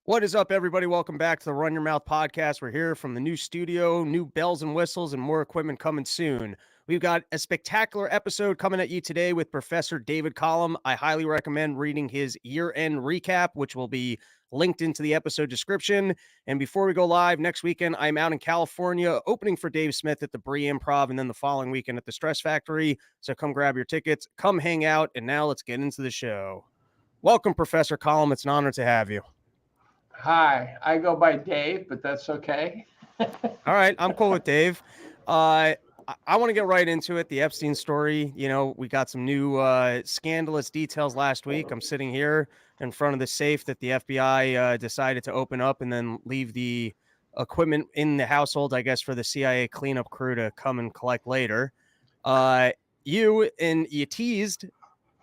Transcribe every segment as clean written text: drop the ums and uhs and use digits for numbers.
What is up, everybody? Welcome back to the Run Your Mouth podcast. We're here from the new studio, new bells and whistles, and more equipment coming soon. We've got a spectacular episode coming at you today with Professor David Collum. I highly recommend reading his year-end recap, which will be linked into the episode description. And before we go live next weekend, I'm out in California opening for Dave Smith at the Bree Improv, and then the following weekend at the Stress Factory. So come grab your tickets, come hang out, and now let's get into the show. Welcome, Professor Collum. It's an honor to have you. Hi, I go by Dave, but that's okay. All right, I'm cool with Dave. I want to get right into it. The Epstein story. We got some new scandalous details last week. I'm sitting here in front of the safe that the FBI decided to open up and then leave the equipment in the household, I guess, for the CIA cleanup crew to come and collect later. You teased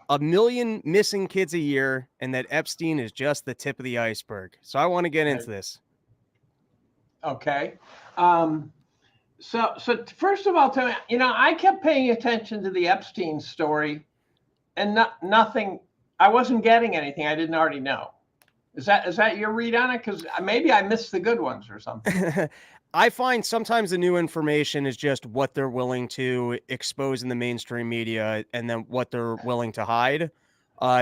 1 million missing kids a year, and that Epstein is just the tip of the iceberg. So I want to get into this. Okay. So first of all, tell me, I kept paying attention to the Epstein story, and nothing. I wasn't getting anything I didn't already know. Is that your read on it? Because maybe I missed the good ones or something. I find sometimes the new information is just what they're willing to expose in the mainstream media and then what they're willing to hide.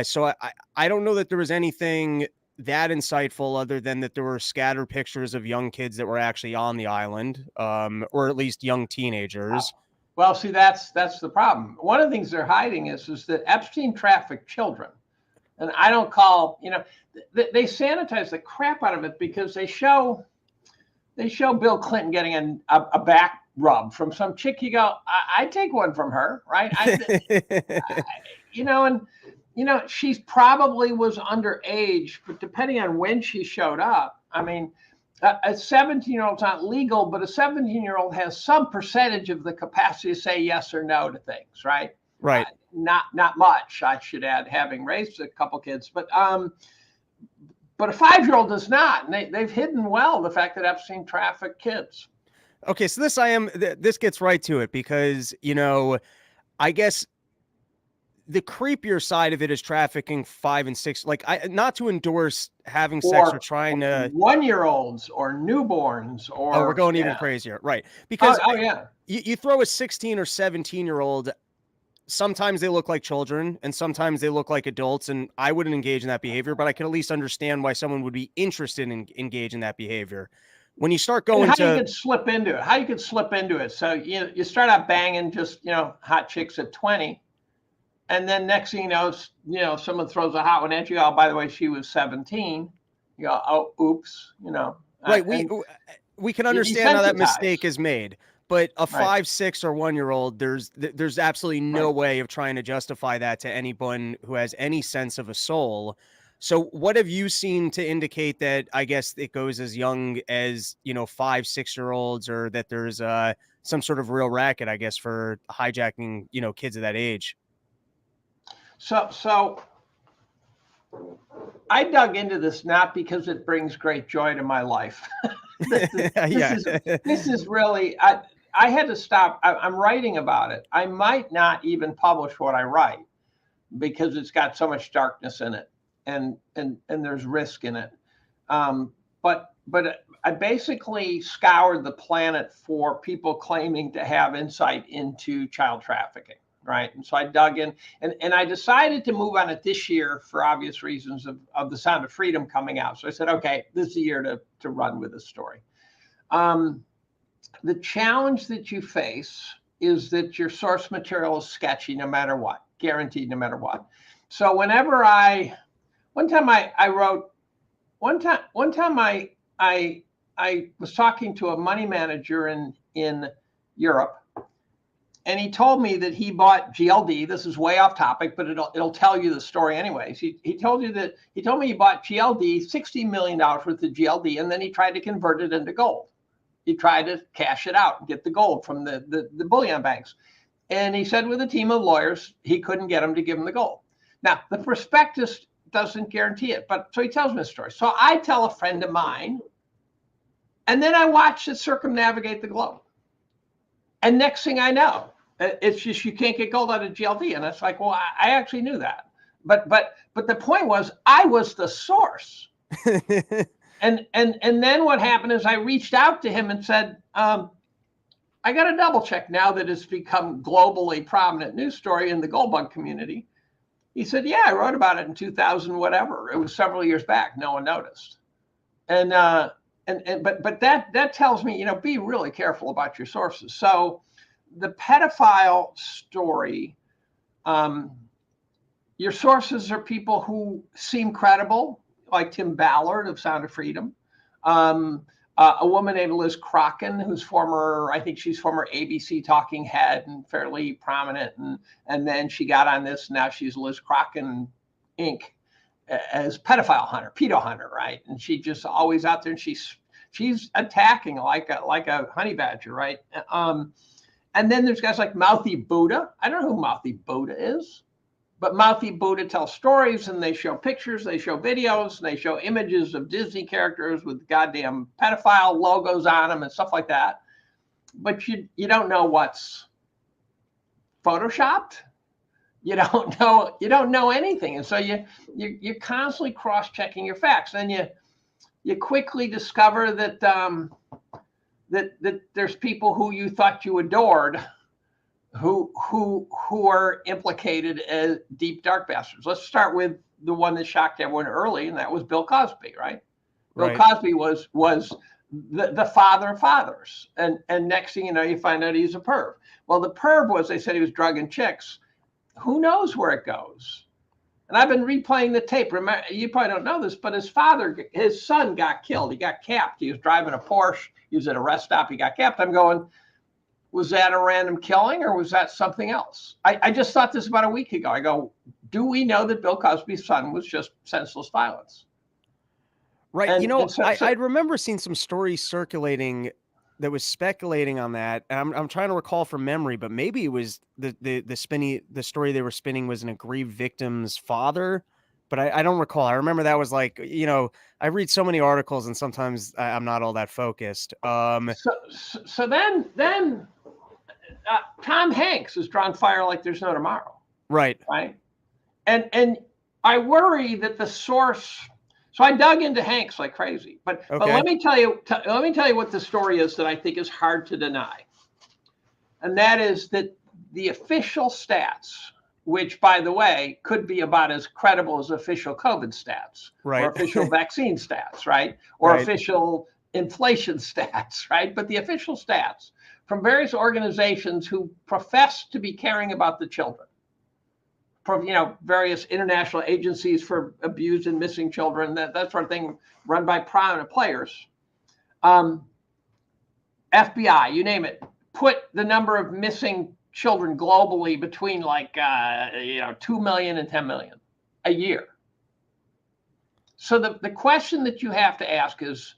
So I don't know that there was anything that insightful other than that there were scattered pictures of young kids that were actually on the island, or at least young teenagers. Well, see, that's the problem. One of the things they're hiding is that Epstein trafficked children. And I don't call, they sanitize the crap out of it because they show Bill Clinton getting a back rub from some chick. You go, I take one from her, right? She's probably was underage, but depending on when she showed up, I mean, a 17-year-old's not legal, but a 17-year-old has some percentage of the capacity to say yes or no to things, right? Right. Not much, I should add, having raised a couple kids, but a 5-year-old does not, and they've hidden well the fact that Epstein trafficked kids. Okay, so this gets right to it because, I guess the creepier side of it is trafficking 5 and 6. Like, not to endorse having sex or trying to 1-year-olds or newborns or we're going even crazier, right? Because you throw a 16 or 17-year-old. Sometimes they look like children and sometimes they look like adults, and I wouldn't engage in that behavior, but I can at least understand why someone would be interested in engaging that behavior. When you start going how you could slip into it. So you start out banging just hot chicks at 20, and then next thing you know, someone throws a hot one at you. Oh, by the way, she was 17. You go, oh, oops, Right. We can understand how that mistake is made. But a 5, 6, or 1-year-old, there's absolutely no way of trying to justify that to anyone who has any sense of a soul. So what have you seen to indicate that, I guess, it goes as young as, 5, 6-year-olds, or that there's some sort of real racket, I guess, for hijacking, kids of that age? So I dug into this not because it brings great joy to my life. This is really, I had to stop. I'm writing about it. I might not even publish what I write because it's got so much darkness in it and there's risk in it. But I basically scoured the planet for people claiming to have insight into child trafficking. Right. And so I dug in and I decided to move on it this year for obvious reasons of The Sound of Freedom coming out. So I said, okay, this is the year to run with this story. The challenge that you face is that your source material is sketchy no matter what, guaranteed no matter what. So one time I was talking to a money manager in Europe. And he told me that he bought GLD. This is way off topic, but it'll tell you the story anyways. He told me he bought GLD, $60 million worth of GLD, and then he tried to convert it into gold. He tried to cash it out and get the gold from the bullion banks. And he said with a team of lawyers, he couldn't get them to give him the gold. Now, the prospectus doesn't guarantee it, but so he tells me the story. So I tell a friend of mine, and then I watch it circumnavigate the globe. And next thing I know, it's just you can't get gold out of GLD. And it's like, well, I actually knew that. But the point was, I was the source. And then what happened is I reached out to him and said, I got to double check now that it's become globally prominent news story in the Goldbug community. He said, yeah, I wrote about it in 2000, whatever. It was several years back. No one noticed. But that tells me, be really careful about your sources. So the pedophile story, your sources are people who seem credible, like Tim Ballard of Sound of Freedom. A woman named Liz Crocken, who's I think she's former ABC talking head and fairly prominent. And then she got on this. Now she's Liz Crocken Inc. as pedophile hunter, pedo hunter, right? And she just always out there, and she's attacking like a honey badger, right? And then there's guys like Mouthy Buddha. I don't know who Mouthy Buddha is. But Mouthy Buddha tells stories, and they show pictures, they show videos, and they show images of Disney characters with goddamn pedophile logos on them and stuff like that. But you don't know what's photoshopped. You don't know anything, and so you're constantly cross-checking your facts. Then you quickly discover that that there's people who you thought you adored who are implicated as deep dark bastards. Let's start with the one that shocked everyone early, and that was Bill Cosby, right? Bill Cosby was the father of fathers, and next thing you know, you find out he's a perv. Well, the perv was, they said he was drugging chicks. Who knows where it goes? And I've been replaying the tape. Remember, you probably don't know this, but his son got killed. He got capped. He was driving a Porsche. He was at a rest stop. He got capped. I'm going, was that a random killing or was that something else? I just thought this about a week ago. I go, do we know that Bill Cosby's son was just senseless violence? Right. I remember seeing some stories circulating that was speculating on that. And I'm trying to recall from memory, but maybe it was the story they were spinning was an aggrieved victim's father. But I don't recall. I remember that was like, I read so many articles and sometimes I'm not all that focused. So then Tom Hanks is drawing fire like there's no tomorrow. Right. And I worry that the source. So I dug into Hanks like crazy. But let me tell you what the story is that I think is hard to deny. And that is that the official stats, which, by the way, could be about as credible as official COVID stats, right, or official vaccine stats, right, or official inflation stats, right? But the official stats from various organizations who profess to be caring about the children, various international agencies for abused and missing children, that sort of thing, run by prominent players, FBI, you name it, put the number of missing children globally between 2 million and 10 million a year. So the question that you have to ask is,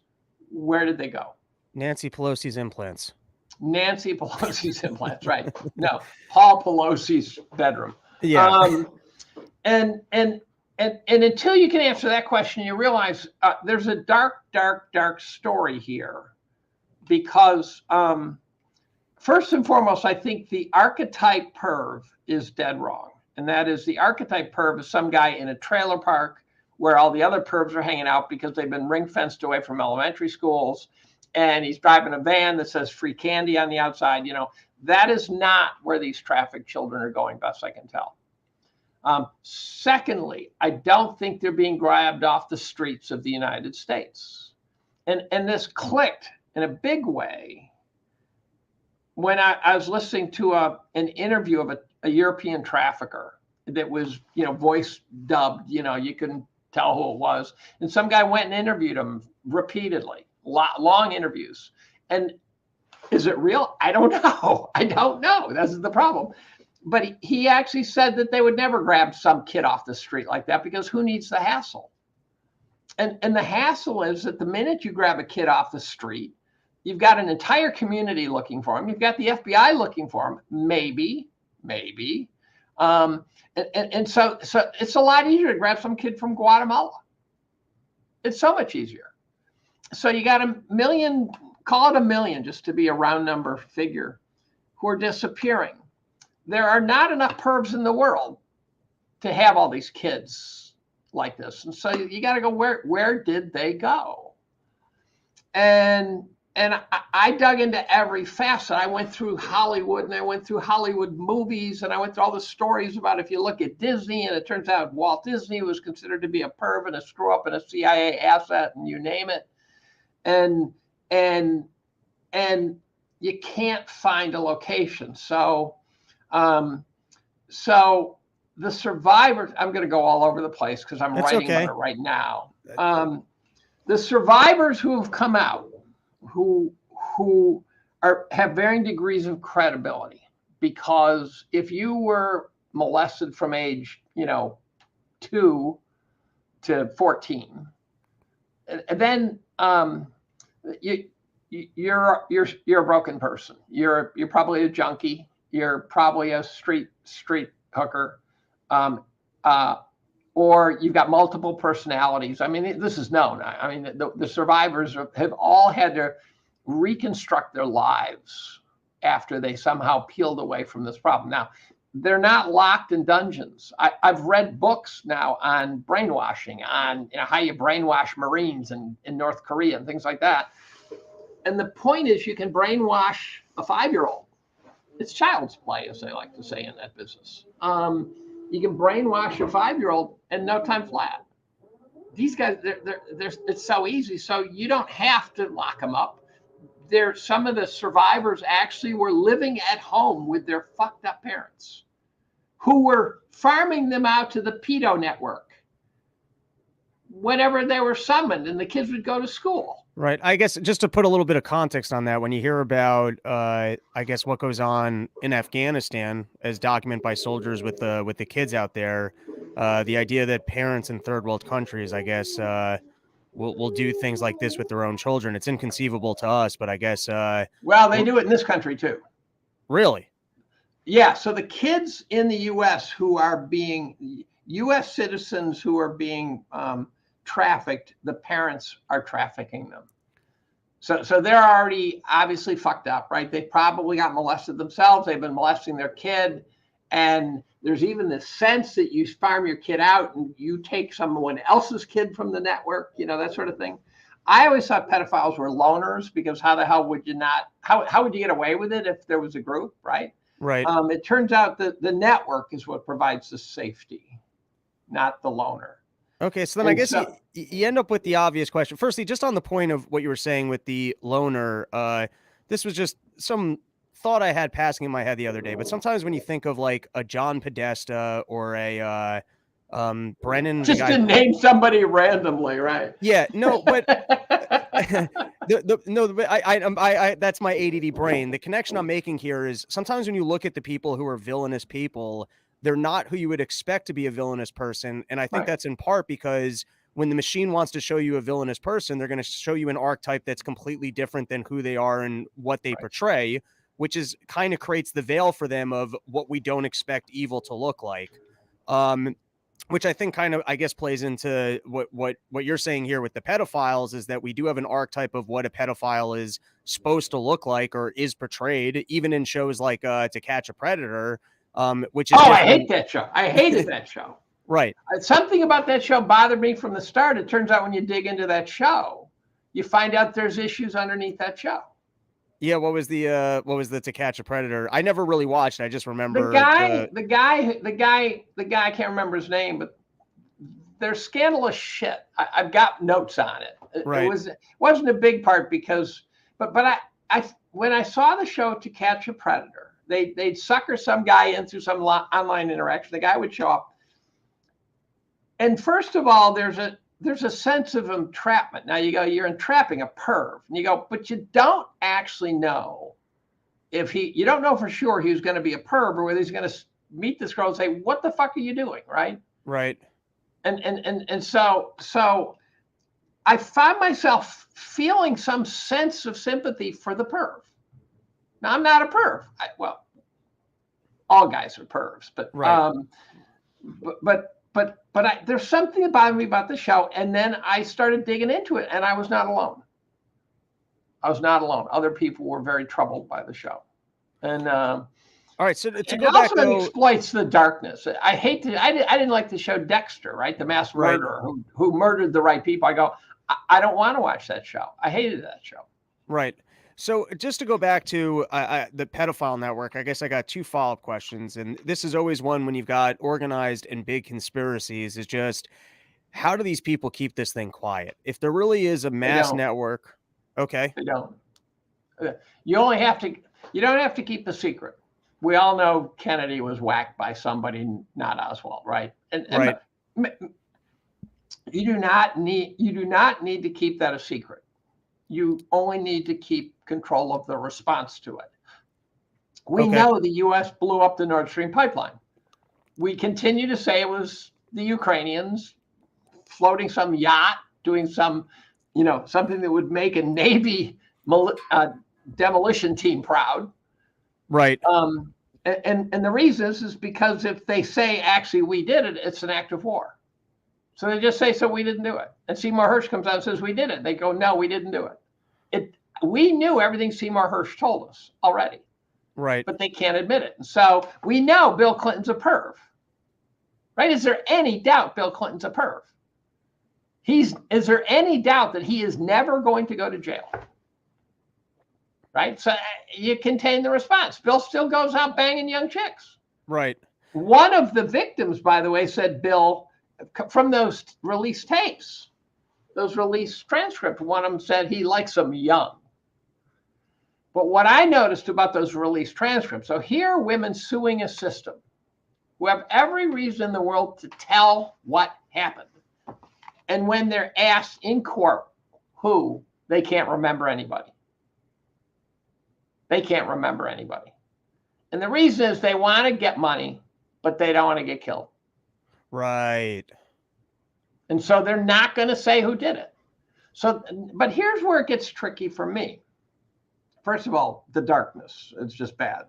where did they go? Nancy Pelosi's implants. Nancy Pelosi's implants, right? No, Paul Pelosi's bedroom. Yeah. And until you can answer that question, you realize there's a dark story here, because first and foremost, I think the archetype perv is dead wrong. And that is, the archetype perv is some guy in a trailer park where all the other pervs are hanging out because they've been ring fenced away from elementary schools. And he's driving a van that says free candy on the outside. That is not where these trafficked children are going, best I can tell. Secondly, I don't think they're being grabbed off the streets of the United States. And this clicked in a big way when I was listening to an interview of a European trafficker that was, voice dubbed, you couldn't tell who it was. And some guy went and interviewed him repeatedly, long interviews. And is it real? I don't know. That's the problem. But he actually said that they would never grab some kid off the street like that, because who needs the hassle? And the hassle is that the minute you grab a kid off the street, you've got an entire community looking for him. You've got the FBI looking for him, maybe. And so it's a lot easier to grab some kid from Guatemala. It's so much easier. So you got 1 million, call it 1 million, just to be a round number figure, who are disappearing. There are not enough pervs in the world to have all these kids like this. And so you got to go, where did they go? I dug into every facet. I went through Hollywood, and I went through Hollywood movies, and I went through all the stories about if you look at Disney, and it turns out Walt Disney was considered to be a perv and a screw up and a CIA asset, and you name it. And you can't find a location. So the survivors, I'm going to go all over the place because I'm writing about it right now. The survivors who have come out, who have varying degrees of credibility, because if you were molested from age 2 to 14, and then you're a broken person. You're probably a junkie. You're probably a street hooker, or you've got multiple personalities. I mean, this is known. I mean, the survivors have all had to reconstruct their lives after they somehow peeled away from this problem. Now, they're not locked in dungeons. I've read books now on brainwashing, on how you brainwash Marines in North Korea and things like that. And the point is, you can brainwash a 5-year-old. It's child's play, as they like to say in that business. You can brainwash a 5-year-old in no time flat. These guys, it's so easy. So you don't have to lock them up. Some of the survivors actually were living at home with their fucked up parents, who were farming them out to the pedo network whenever they were summoned, and the kids would go to school. Right. I guess just to put a little bit of context on that, when you hear about, I guess, what goes on in Afghanistan as documented by soldiers with the kids out there, the idea that parents in third world countries, I guess, will do things like this with their own children. It's inconceivable to us, but I guess. Well, they do it in this country too. Really? Yeah. So the kids in the U.S. who are being U.S. citizens who are being trafficked, the parents are trafficking them. So they're already obviously fucked up, right? They probably got molested themselves. They've been molesting their kid. And there's even this sense that you farm your kid out and you take someone else's kid from the network, that sort of thing. I always thought pedophiles were loners, because how the hell would you not, how would you get away with it if there was a group, right? Right. It turns out that the network is what provides the safety, not the loner. Okay, so then I guess you end up with the obvious question. Firstly, just on the point of what you were saying with the loner, this was just some thought I had passing in my head the other day. But sometimes when you think of like a John Podesta or a Brennan, just to name somebody randomly, right? Yeah, no, but I that's my ADD brain. The connection I'm making here is sometimes when you look at the people who are villainous people, they're not who you would expect to be a villainous person. And I think that's in part because when the machine wants to show you a villainous person, they're going to show you an archetype that's completely different than who they are and what they portray, which is kind of creates the veil for them of what we don't expect evil to look like. Which I think kind of, I guess, plays into what you're saying here with the pedophiles, is that we do have an archetype of what a pedophile is supposed to look like or is portrayed, even in shows like To Catch a Predator. Which is I hate that show. I hated that show. Right. Something about that show bothered me from the start. It turns out when you dig into that show, you find out there's issues underneath that show. Yeah. What was the To Catch a Predator? I never really watched. I just remember the guy. I can't remember his name, but there's scandalous shit. I've got notes on it. Right. It wasn't a big part because, but I when I saw the show To Catch a Predator, they'd sucker some guy in through some online interaction. The guy would show up. And first of all, there's a sense of entrapment. Now you go, you're entrapping a perv. And you go, but you don't actually know if you don't know for sure he was going to be a perv or whether he's going to meet this girl and say, what the fuck are you doing? Right. Right. And so I found myself feeling some sense of sympathy for the perv. Now, I'm not a perv. All guys are pervs, but right. But there's something about me about the show, and then I started digging into it, and I was not alone. Other people were very troubled by the show, and all right. So to it go back, also exploits the darkness. I didn't like the show Dexter, right? The mass murderer who murdered the right people. I go, I don't want to watch that show. I hated that show. Right. So just to go back to the pedophile network, I guess I got two follow-up questions, and this is always one when you've got organized and big conspiracies. Is just how do these people keep this thing quiet? If there really is a They mass don't. network, okay, They don't. You only have to. You don't have to keep a secret. We all know Kennedy was whacked by somebody, not Oswald, right? And right, you do not need to keep that a secret. You only need to keep control of the response to it. We okay, know the U.S. blew up the Nord Stream pipeline. We continue to say it was the Ukrainians floating some yacht, doing some, something that would make a Navy demolition team proud. right, And the reason is because if they say actually we did it, it's an act of war. So they just say, so we didn't do it. And Seymour Hersh comes out and says, we did it. They go, no, we didn't do it. We knew everything Seymour Hersh told us already, right, but they can't admit it. And so we know Bill Clinton's a perv, right? Is there any doubt Bill Clinton's a perv? Is there any doubt that he is never going to go to jail? Right? So you contain the response. Bill still goes out banging young chicks. right, One of the victims, by the way, said Bill, from those released tapes, those released transcripts, one of them said he likes them young. But what I noticed about those released transcripts, so here are women suing a system who have every reason in the world to tell what happened. And when they're asked in court who, they can't remember anybody. They can't remember anybody. And the reason is they want to get money, but they don't want to get killed. right, And so they're not going to say who did it. So, but here's where it gets tricky for me. First of all, the darkness, it's just bad.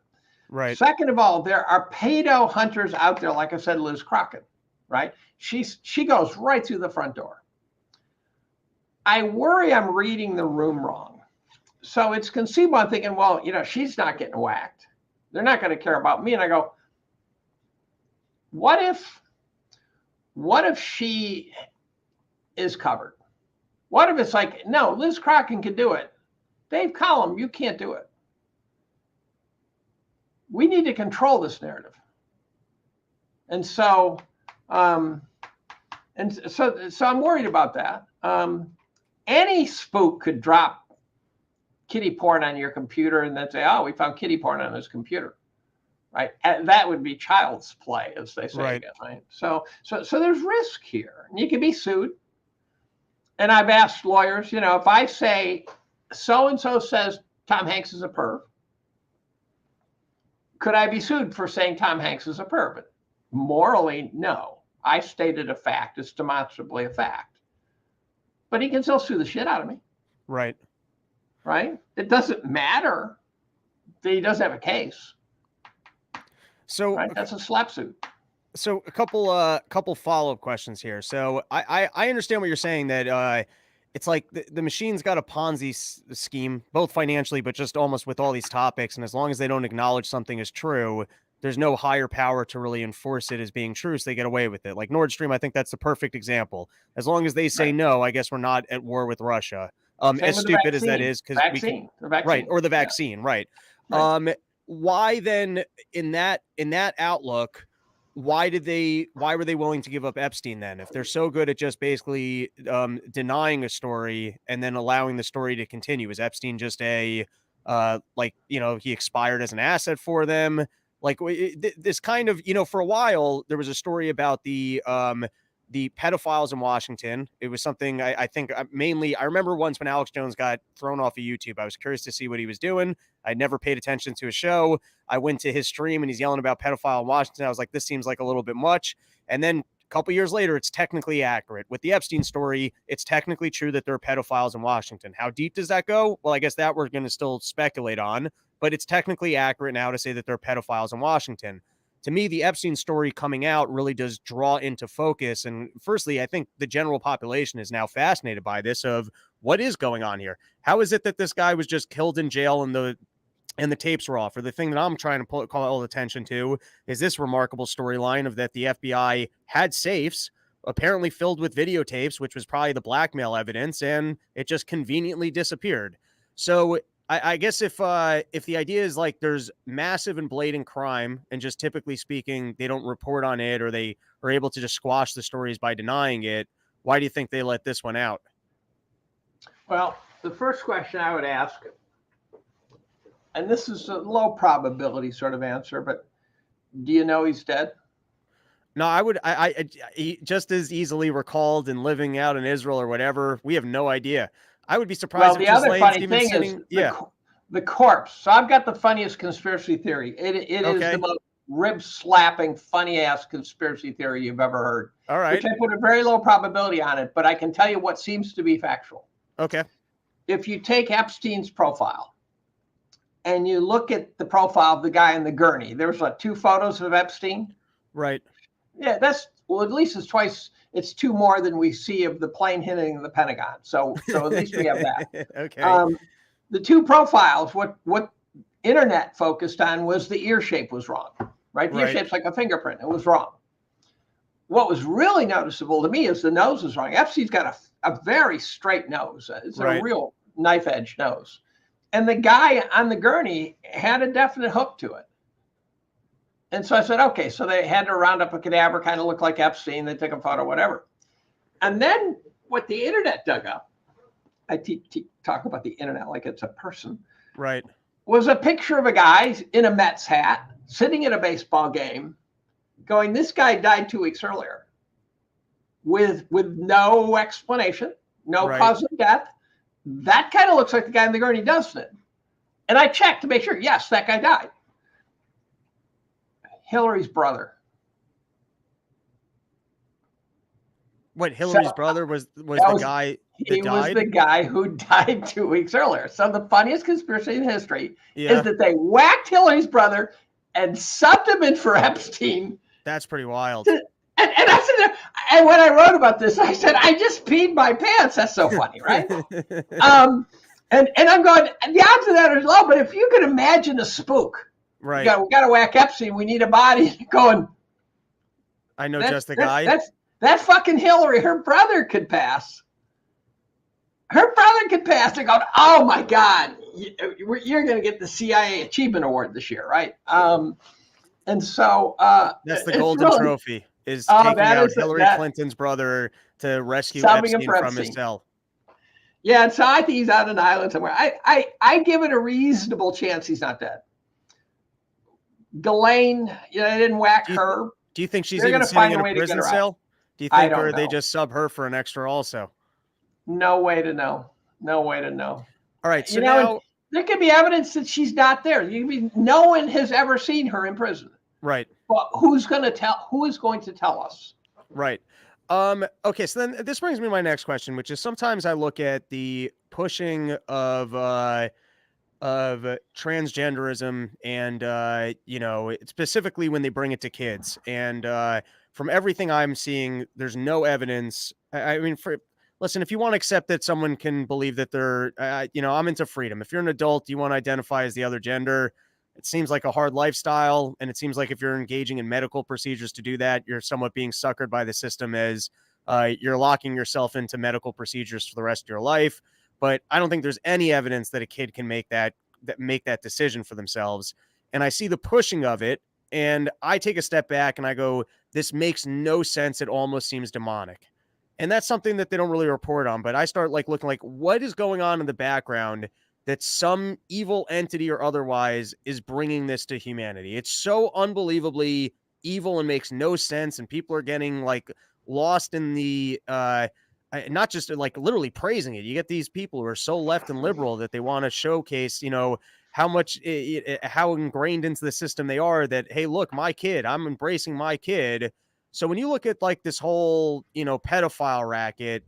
right, Second of all, there are pedo hunters out there, like I said, Liz Crockett, right? She goes right through the front door. I worry I'm reading the room wrong. So it's conceivable. I'm thinking, well, she's not getting whacked. They're not going to care about me. And I go, what if she is covered? What if it's like, no, Liz Crockett can do it. Dave Collum, you can't do it. We need to control this narrative. And so, so I'm worried about that. Any spook could drop kitty porn on your computer and then say, oh, we found kitty porn on his computer. Right. And that would be child's play, as they say, right, again, right? So there's risk here. And you can be sued. And I've asked lawyers, if I say so-and-so says Tom Hanks is a perv, could I be sued for saying Tom Hanks is a perv? Morally, no. I stated a fact. It's demonstrably a fact. But he can still sue the shit out of me. right. Right? It doesn't matter that he doesn't have a case. So Right? That's a slap suit. So a couple follow-up questions here. So I understand what you're saying, that it's like the machine's got a Ponzi scheme, both financially, but just almost with all these topics. And as long as they don't acknowledge something is true, there's no higher power to really enforce it as being true, so they get away with it. Like Nord Stream, I think that's the perfect example. As long as they say Right. no, I guess we're not at war with Russia. Same As with stupid the as that vaccine. is, because we can, The vaccine. right, or the Yeah. vaccine, right. Right. Why then in that outlook, why were they willing to give up Epstein then? If they're so good at just basically denying a story and then allowing the story to continue, is Epstein just a he expired as an asset for them? Like this kind of, for a while there was a story about the pedophiles in Washington. It was something I think mainly, I remember once when Alex Jones got thrown off of YouTube, I was curious to see what he was doing. I never paid attention to his show. I went to his stream and he's yelling about pedophile in Washington. I was like, this seems like a little bit much. And then a couple years later, it's technically accurate. With the Epstein story, it's technically true that there are pedophiles in Washington. How deep does that go? Well, I guess that we're going to still speculate on, but it's technically accurate now to say that there are pedophiles in Washington. To me, the Epstein story coming out really does draw into focus. And firstly, I think the general population is now fascinated by this, of what is going on here. How is it that this guy was just killed in jail and the tapes were off? Or the thing that I'm trying to call attention to is this remarkable storyline of that the FBI had safes, apparently filled with videotapes, which was probably the blackmail evidence, and it just conveniently disappeared. So I guess if the idea is like there's massive and blatant crime, and just typically speaking, they don't report on it, or they are able to just squash the stories by denying it, why do you think they let this one out? Well, the first question I would ask, and this is a low probability sort of answer, but do you know he's dead? No, I would. He just as easily recalled and living out in Israel or whatever. We have no idea. I would be surprised Well, if the just other Lane's funny even thing sitting. is Yeah. the corpse. So I've got the funniest conspiracy theory. It is Okay. the most rib slapping, funny ass conspiracy theory you've ever heard. All right. Which I put a very low probability on it, but I can tell you what seems to be factual. Okay. If you take Epstein's profile and you look at the profile of the guy in the gurney, there's what, 2 photos of Epstein? Right. Yeah, well, at least it's 2 more than we see of the plane hitting the Pentagon. So at least we have that. Okay. The 2 profiles, what internet focused on was the ear shape was wrong, right? The ear shape's like a fingerprint. It was wrong. What was really noticeable to me is the nose was wrong. Epstein's got a very straight nose. It's a real knife edge nose. And the guy on the gurney had a definite hook to it. And so I said, okay, so they had to round up a cadaver, kind of look like Epstein. They took a photo, whatever. And then what the internet dug up, I talk about the internet like it's a person, right, was a picture of a guy in a Mets hat sitting at a baseball game going, this guy died 2 weeks earlier with no explanation, no cause of death. That kind of looks like the guy in the gurney, doesn't it? And I checked to make sure, yes, that guy died. Hillary's brother. What, Hillary's brother was the guy that died? He was the guy who died 2 weeks earlier. So the funniest conspiracy in history is that they whacked Hillary's brother and subbed him in for Epstein. That's pretty wild. And I said, and when I wrote about this, I said, I just peed my pants. That's so funny, right? And I'm going, the odds of that are low, but if you could imagine a spook, right? We got to whack Epstein. We need a body. Going, I know just the guy. That's fucking Hillary. Her brother could pass. Her brother could pass. They're going, oh my God, you're going to get the CIA Achievement Award this year, right? And so that's the golden trophy. Is taking out Hillary Clinton's brother to rescue Epstein from his cell. Yeah, and so I think he's on an island somewhere. I give it a reasonable chance he's not dead. Ghislaine, they didn't whack her. Do you think she's even sitting in a prison cell? Do you think, or they just sub her for an extra also? No way to know. No way to know. All right, so now there could be evidence that she's not there. No one has ever seen her in prison. Right. But who is going to tell us? Right. Okay, so then this brings me to my next question, which is sometimes I look at the pushing of transgenderism and specifically when they bring it to kids. And from everything I'm seeing, there's no evidence. I mean, listen, if you want to accept that someone can believe that they're, I'm into freedom. If you're an adult, you want to identify as the other gender. It seems like a hard lifestyle, and it seems like if you're engaging in medical procedures to do that, you're somewhat being suckered by the system as you're locking yourself into medical procedures for the rest of your life. But I don't think there's any evidence that a kid can make that decision for themselves. And I see the pushing of it, and I take a step back and I go, this makes no sense. It almost seems demonic. And that's something that they don't really report on. But I start looking like what is going on in the background that some evil entity or otherwise is bringing this to humanity. It's so unbelievably evil and makes no sense. And people are getting lost in the, not just literally praising it. You get these people who are so left and liberal that they want to showcase, how much, how ingrained into the system they are that, hey, look, my kid, I'm embracing my kid. So when you look at this whole, pedophile racket,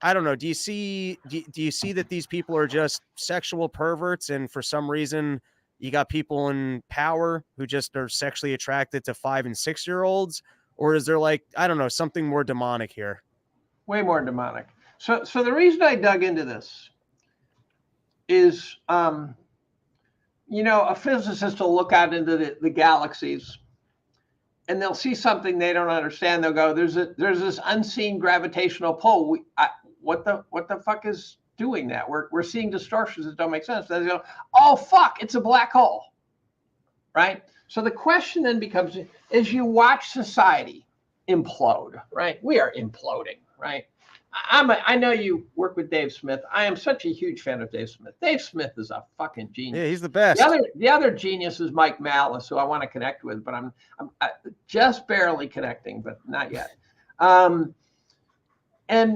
I don't know. Do you see that these people are just sexual perverts, and for some reason you got people in power who just are sexually attracted to 5 and 6 year olds, or is there I don't know, something more demonic here? Way more demonic. So the reason I dug into this is, a physicist will look out into the galaxies and they'll see something they don't understand. They'll go, there's this unseen gravitational pull. What the fuck is doing that? We're seeing distortions that don't make sense. They go, oh fuck, it's a black hole, right? So the question then becomes, as you watch society implode, right? We are imploding, right? I know you work with Dave Smith. I am such a huge fan of Dave Smith. Dave Smith is a fucking genius. Yeah, he's the best. The other genius is Mike Malice, who I want to connect with, but I'm just barely connecting, but not yet. And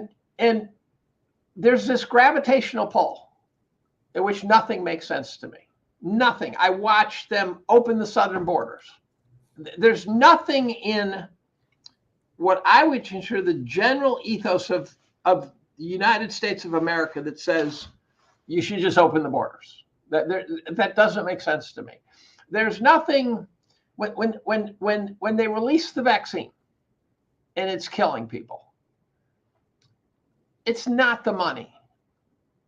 there's this gravitational pull in which nothing makes sense to me. Nothing. I watched them open the southern borders. There's nothing in what I would consider the general ethos of the United States of America that says you should just open the borders. That doesn't make sense to me. There's nothing when they release the vaccine and it's killing people. It's not the money.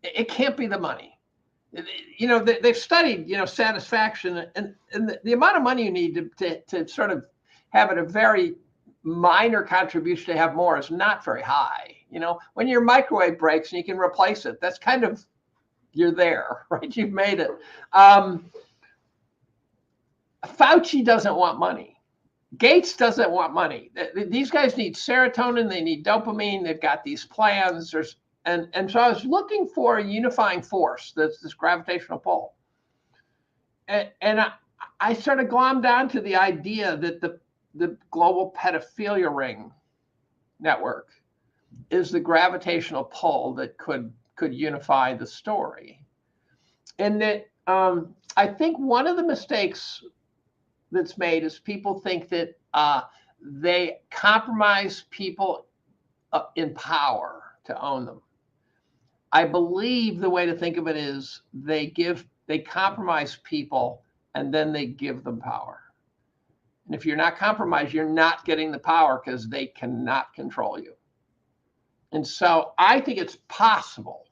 It can't be the money. You know, they've studied, you know, satisfaction and the amount of money you need to sort of have it a very minor contribution to have more is not very high. You know, when your microwave breaks and you can replace it, that's kind of, you're there, right? You've made it. Fauci doesn't want money. Gates doesn't want money. These guys need serotonin. They need dopamine. They've got these plans. And so I was looking for a unifying force, that's this gravitational pull. And I sort of glommed onto the idea that the global pedophilia ring network is the gravitational pull that could unify the story. And that I think one of the mistakes that's made is people think that they compromise people in power to own them. I believe the way to think of it is they compromise people and then they give them power. And if you're not compromised, you're not getting the power because they cannot control you. And so I think it's possible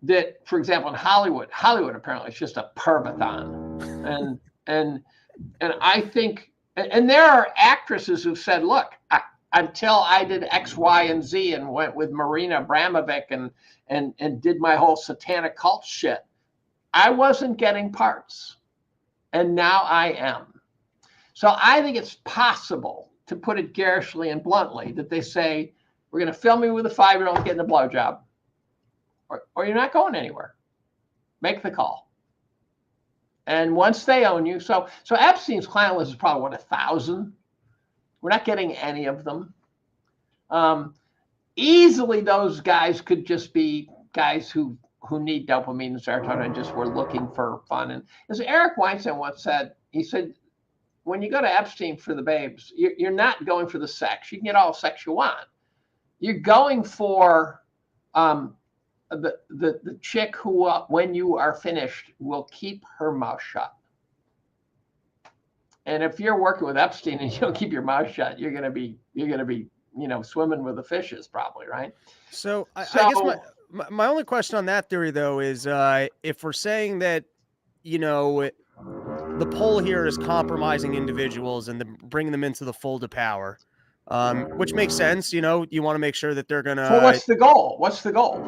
that, for example, in Hollywood apparently is just a permathon. And I think, and there are actresses who've said, look, until I did X, Y, and Z and went with Marina Abramovic and did my whole satanic cult shit, I wasn't getting parts. And now I am. So I think it's possible, to put it garishly and bluntly, that they say, we're going to film you with a 5-year-old getting a blowjob, or you're not going anywhere. Make the call. And once they own you, so Epstein's client list is probably 1,000. We're not getting any of them. Easily, those guys could just be guys who need dopamine and serotonin and just were looking for fun. And as Eric Weinstein once said, he said, when you go to Epstein for the babes, you're not going for the sex. You can get all the sex you want. You're going for the chick who, when you are finished, will keep her mouth shut. And if you're working with Epstein and you don't keep your mouth shut, you're gonna be, you know, swimming with the fishes, probably, right? So I guess my only question on that theory, though, is if we're saying that, you know, the poll here is compromising individuals and bringing them into the fold of power, which makes sense. You know, you want to make sure that they're gonna. So what's the goal? What's the goal?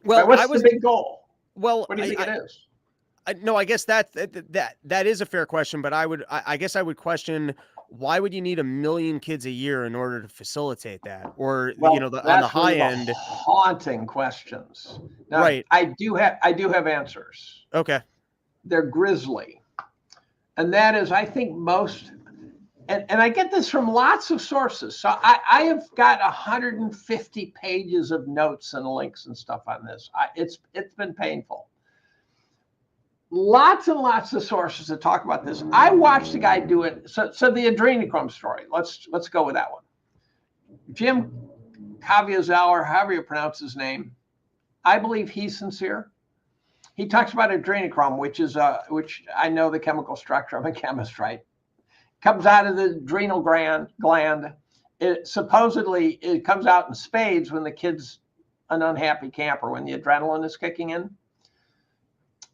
Well, what's the big goal? Well, what do you think it is? No, I guess that is a fair question, but I guess I would question, why would you need 1 million kids a year in order to facilitate that? Or, you know, on the high end, haunting questions. Now, right? I do have answers. Okay. They're grisly, and that is, I think most, and I get this from lots of sources. So I have got 150 pages of notes and links and stuff on this. It's been painful. Lots and lots of sources that talk about this. I watched the guy do it. So the adrenochrome story. Let's go with that one. Jim Caviezel, however you pronounce his name, I believe he's sincere. He talks about adrenochrome, which I know the chemical structure. I'm a chemist, right? Comes out of the adrenal gland. It supposedly comes out in spades when the kid's an unhappy camper, when the adrenaline is kicking in.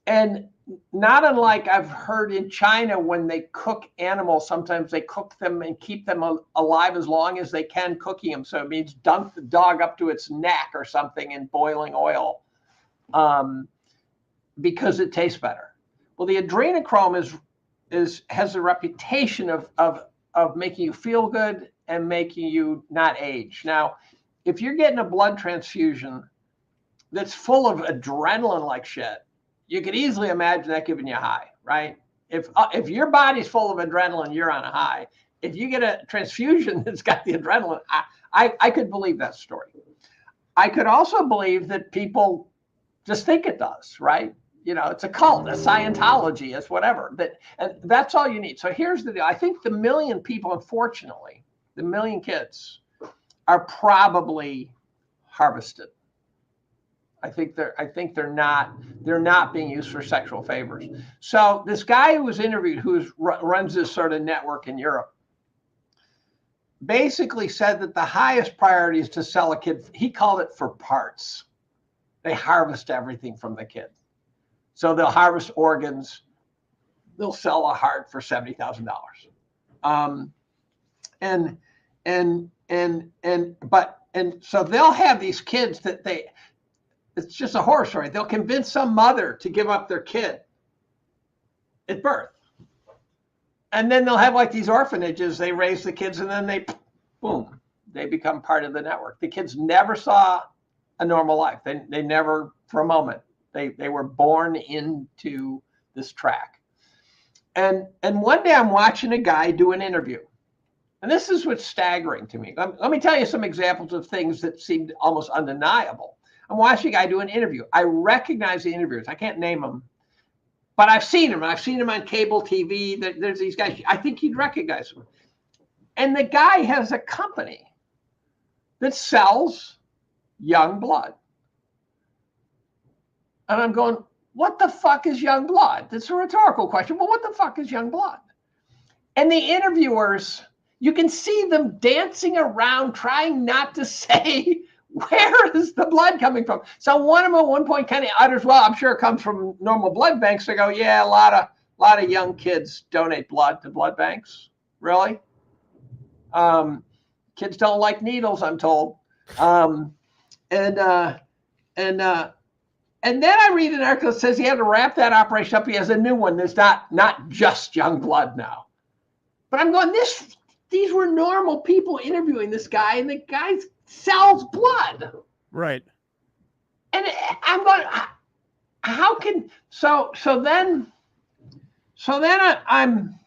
And not unlike I've heard in China, when they cook animals, sometimes they cook them and keep them alive as long as they can cooking them. So it means dunk the dog up to its neck or something in boiling oil, because it tastes better. Well, the adrenochrome has a reputation of making you feel good and making you not age. Now, if you're getting a blood transfusion that's full of adrenaline like shit, you could easily imagine that giving you a high, right? If your body's full of adrenaline, you're on a high. If you get a transfusion that's got the adrenaline, I could believe that story. I could also believe that people just think it does, right? You know, it's a cult, a Scientology, it's whatever. And that's all you need. So here's the deal. I think the million people, unfortunately, the million kids are probably harvested. I think they're not being used for sexual favors. So this guy who was interviewed, who runs this sort of network in Europe, basically said that the highest priority is to sell a kid. He called it for parts. They harvest everything from the kid. So they'll harvest organs. They'll sell a heart for $70,000. And so they'll have these kids that it's just a horror story. They'll convince some mother to give up their kid at birth. And then they'll have like these orphanages. They raise the kids and then they become part of the network. The kids never saw a normal life. They never, for a moment, they were born into this track. And one day I'm watching a guy do an interview. And this is what's staggering to me. Let me tell you some examples of things that seemed almost undeniable. I'm watching a guy do an interview. I recognize the interviewers. I can't name them, but I've seen them. I've seen them on cable TV. There's these guys. I think you'd recognize them. And the guy has a company that sells young blood. And I'm going, what the fuck is young blood? That's a rhetorical question. Well, what the fuck is young blood? And the interviewers, you can see them dancing around, trying not to say, where is the blood coming from? So one of them at one point kind of utters, well, I'm sure it comes from normal blood banks. They go, yeah, a lot of young kids donate blood to blood banks. Really? Kids don't like needles, I'm told. And then I read an article that says he had to wrap that operation up. He has a new one that's not just young blood now. But I'm going, these were normal people interviewing this guy, and the guy sells blood. Right. And I'm going, how can, so then I'm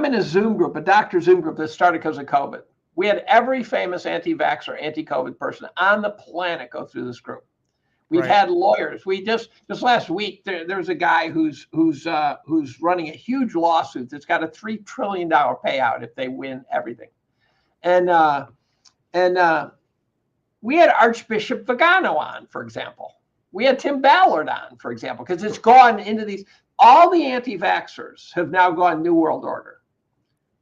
in a Zoom group, a doctor Zoom group that started because of COVID. We had every famous anti-vaxxer, anti-COVID person on the planet go through this group. We've had lawyers. We just last week there's a guy who's running a huge lawsuit that's got a $3 trillion payout if they win everything. And we had Archbishop Vigano on, for example. We had Tim Ballard on, for example, because it's gone into these. All the anti-vaxxers have now gone New World Order.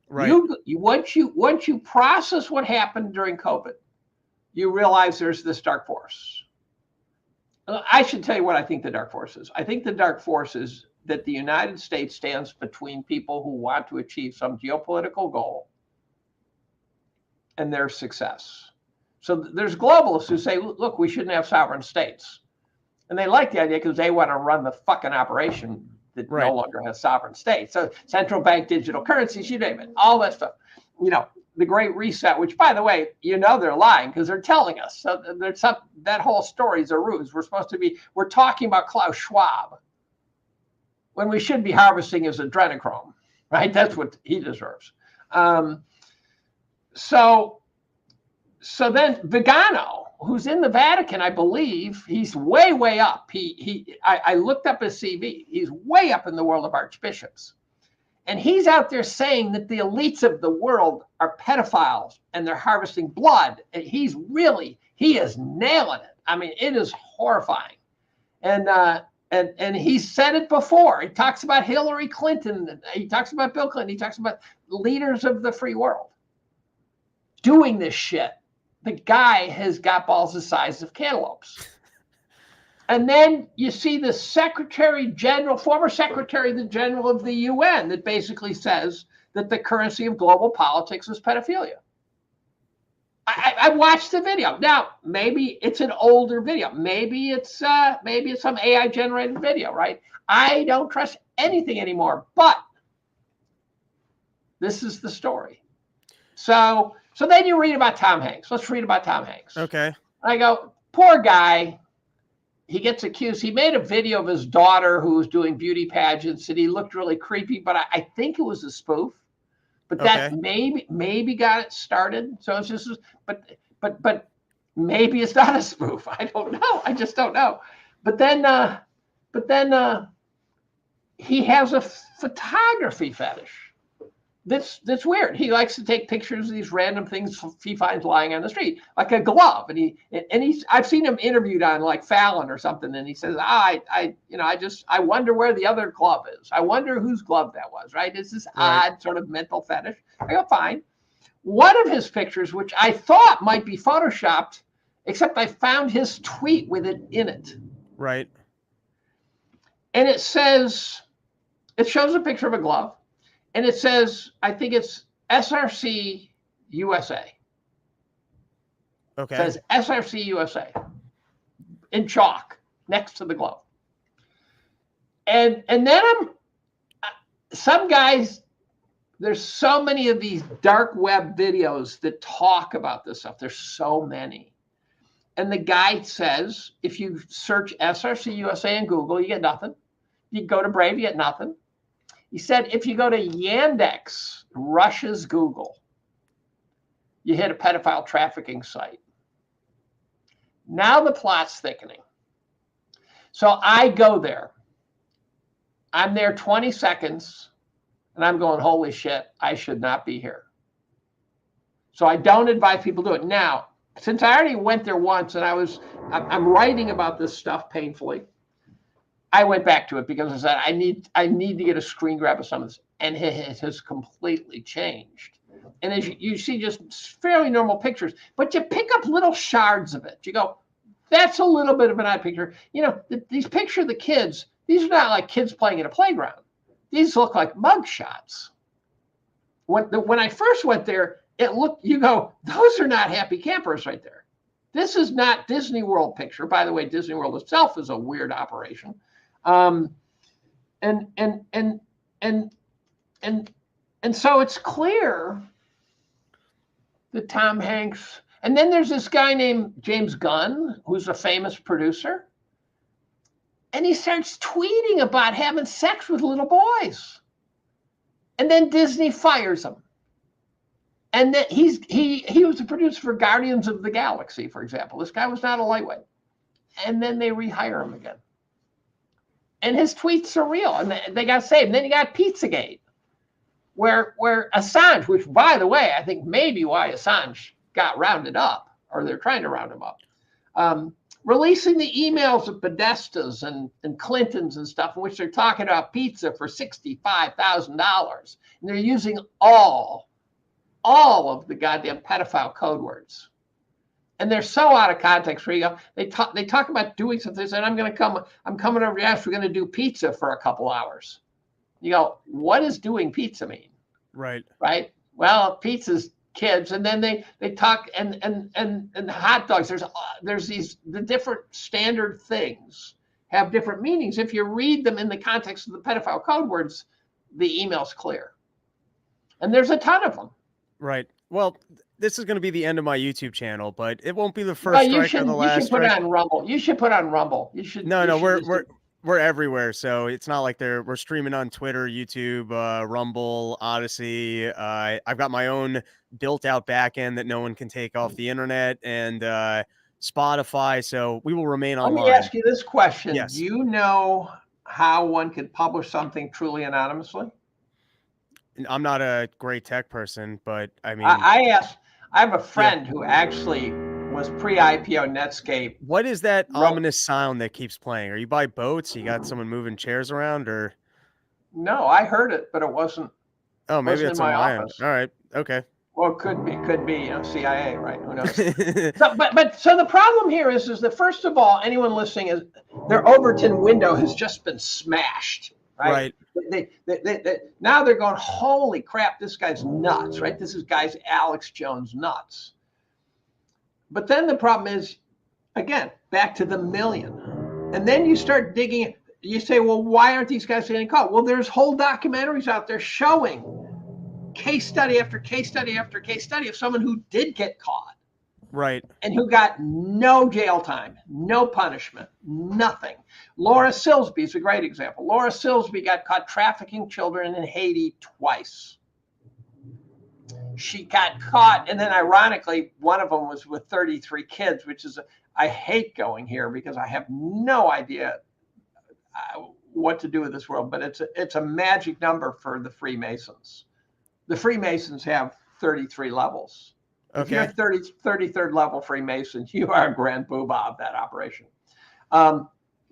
Right. Once you process what happened during COVID, you realize there's this dark force. I should tell you what I think the dark force is. I think the dark force is that the United States stands between people who want to achieve some geopolitical goal and their success. So there's globalists who say, look, we shouldn't have sovereign states. And they like the idea because they want to run the fucking operation that no longer has sovereign states. So central bank digital currencies, you name it, all that stuff. You know, the Great Reset, which, by the way, they're lying because they're telling us. So that whole story is a ruse. We're talking about Klaus Schwab when we should be harvesting his adrenochrome, right? That's what he deserves. So then Vigano, who's in the Vatican, I believe, he's way, way up. I looked up his CV. He's way up in the world of archbishops. And he's out there saying that the elites of the world are pedophiles and they're harvesting blood. And he is nailing it. I mean, it is horrifying. And he's said it before. He talks about Hillary Clinton. He talks about Bill Clinton. He talks about leaders of the free world doing this shit. The guy has got balls the size of cantaloupes. And then you see the former Secretary General of the UN, that basically says that the currency of global politics is pedophilia. I watched the video. Now, maybe it's an older video. Maybe it's some AI generated video, right? I don't trust anything anymore. But this is the story. So then you read about Tom Hanks. Let's read about Tom Hanks. Okay. I go, poor guy. He gets accused. He made a video of his daughter who was doing beauty pageants, and he looked really creepy. But I think it was a spoof. But that maybe got it started. So it's just, but maybe it's not a spoof. I don't know. I just don't know. But then he has a photography fetish. That's weird. He likes to take pictures of these random things he finds lying on the street, like a glove. And I've seen him interviewed on like Fallon or something, and he says, I wonder where the other glove is. I wonder whose glove that was. Right? It's this odd sort of mental fetish. I go, fine. One of his pictures, which I thought might be photoshopped, except I found his tweet with it in it. Right. And it shows a picture of a glove. And it says, I think it's SRC USA. Okay. It says SRC USA in chalk next to the glove. And then some guys, there's so many of these dark web videos that talk about this stuff. There's so many. And the guy says, if you search SRC USA in Google, you get nothing. You go to Brave, you get nothing. He said, if you go to Yandex, Russia's Google, you hit a pedophile trafficking site. Now the plot's thickening. So I go there. I'm there 20 seconds, and I'm going, holy shit, I should not be here. So I don't advise people to do it. Now, since I already went there once, and I'm writing about this stuff painfully, I went back to it because I said, I need to get a screen grab of some of this. And it has completely changed. And as you see just fairly normal pictures, but you pick up little shards of it. You go, that's a little bit of an odd picture. You know, these picture of the kids, these are not like kids playing at a playground. These look like mug shots. When I first went there, you go, those are not happy campers right there. This is not Disney World picture. By the way, Disney World itself is a weird operation. And so it's clear that Tom Hanks, and then there's this guy named James Gunn, who's a famous producer, and he starts tweeting about having sex with little boys, and then Disney fires him. And that he was a producer for Guardians of the Galaxy, for example. This guy was not a lightweight, and then they rehire him again. And his tweets are real, and they got saved. And then you got Pizzagate, where Assange, which, by the way, I think maybe why Assange got rounded up, or they're trying to round him up, releasing the emails of Podestas and Clintons and stuff, in which they're talking about pizza for $65,000. And they're using all of the goddamn pedophile code words. And they're so out of context where you go, they talk about doing something, and I'm coming over to your house, we're going to do pizza for a couple hours. You go, what does doing pizza mean? Right. Right? Well, pizza's kids, and then they talk and hot dogs. There's the different standard things have different meanings. If you read them in the context of the pedophile code words, the email's clear. And there's a ton of them. Right. Well, this is going to be the end of my YouTube channel, but it won't be the first strike or the last. You should put on Rumble. You should put on Rumble. You should. No, we're everywhere. So it's not like we're streaming on Twitter, YouTube, Rumble, Odyssey. I've got my own built out back end that no one can take off the internet, and Spotify. So we will remain online. Let me ask you this question. Yes. Do you know how one could publish something truly anonymously? I'm not a great tech person, but I mean, I have a friend who actually was pre-IPO Netscape. What is that ominous sound that keeps playing? Are you by boats? You got someone moving chairs around, or? No, I heard it, but it wasn't. Oh, maybe it's in my on my end. office. All right. Okay. Or could be, you know, CIA, right? Who knows? So the problem here is that first of all, anyone listening is their Overton window has just been smashed, right? They now they're going, holy crap, this guy's nuts, right? This guy's Alex Jones nuts. But then the problem is, again, back to the million. And then you start digging, you say, well, why aren't these guys getting caught? Well, there's whole documentaries out there showing case study after case study after case study of someone who did get caught. Right. And who got no jail time, no punishment, nothing. Laura Silsby is a great example. Laura Silsby got caught trafficking children in Haiti twice. She got caught, and then ironically, one of them was with 33 kids, which is, I hate going here because I have no idea what to do with this world, but it's a magic number for the Freemasons. The Freemasons have 33 levels. Okay. If you're 33rd level Freemason, you are a grand poobah of that operation.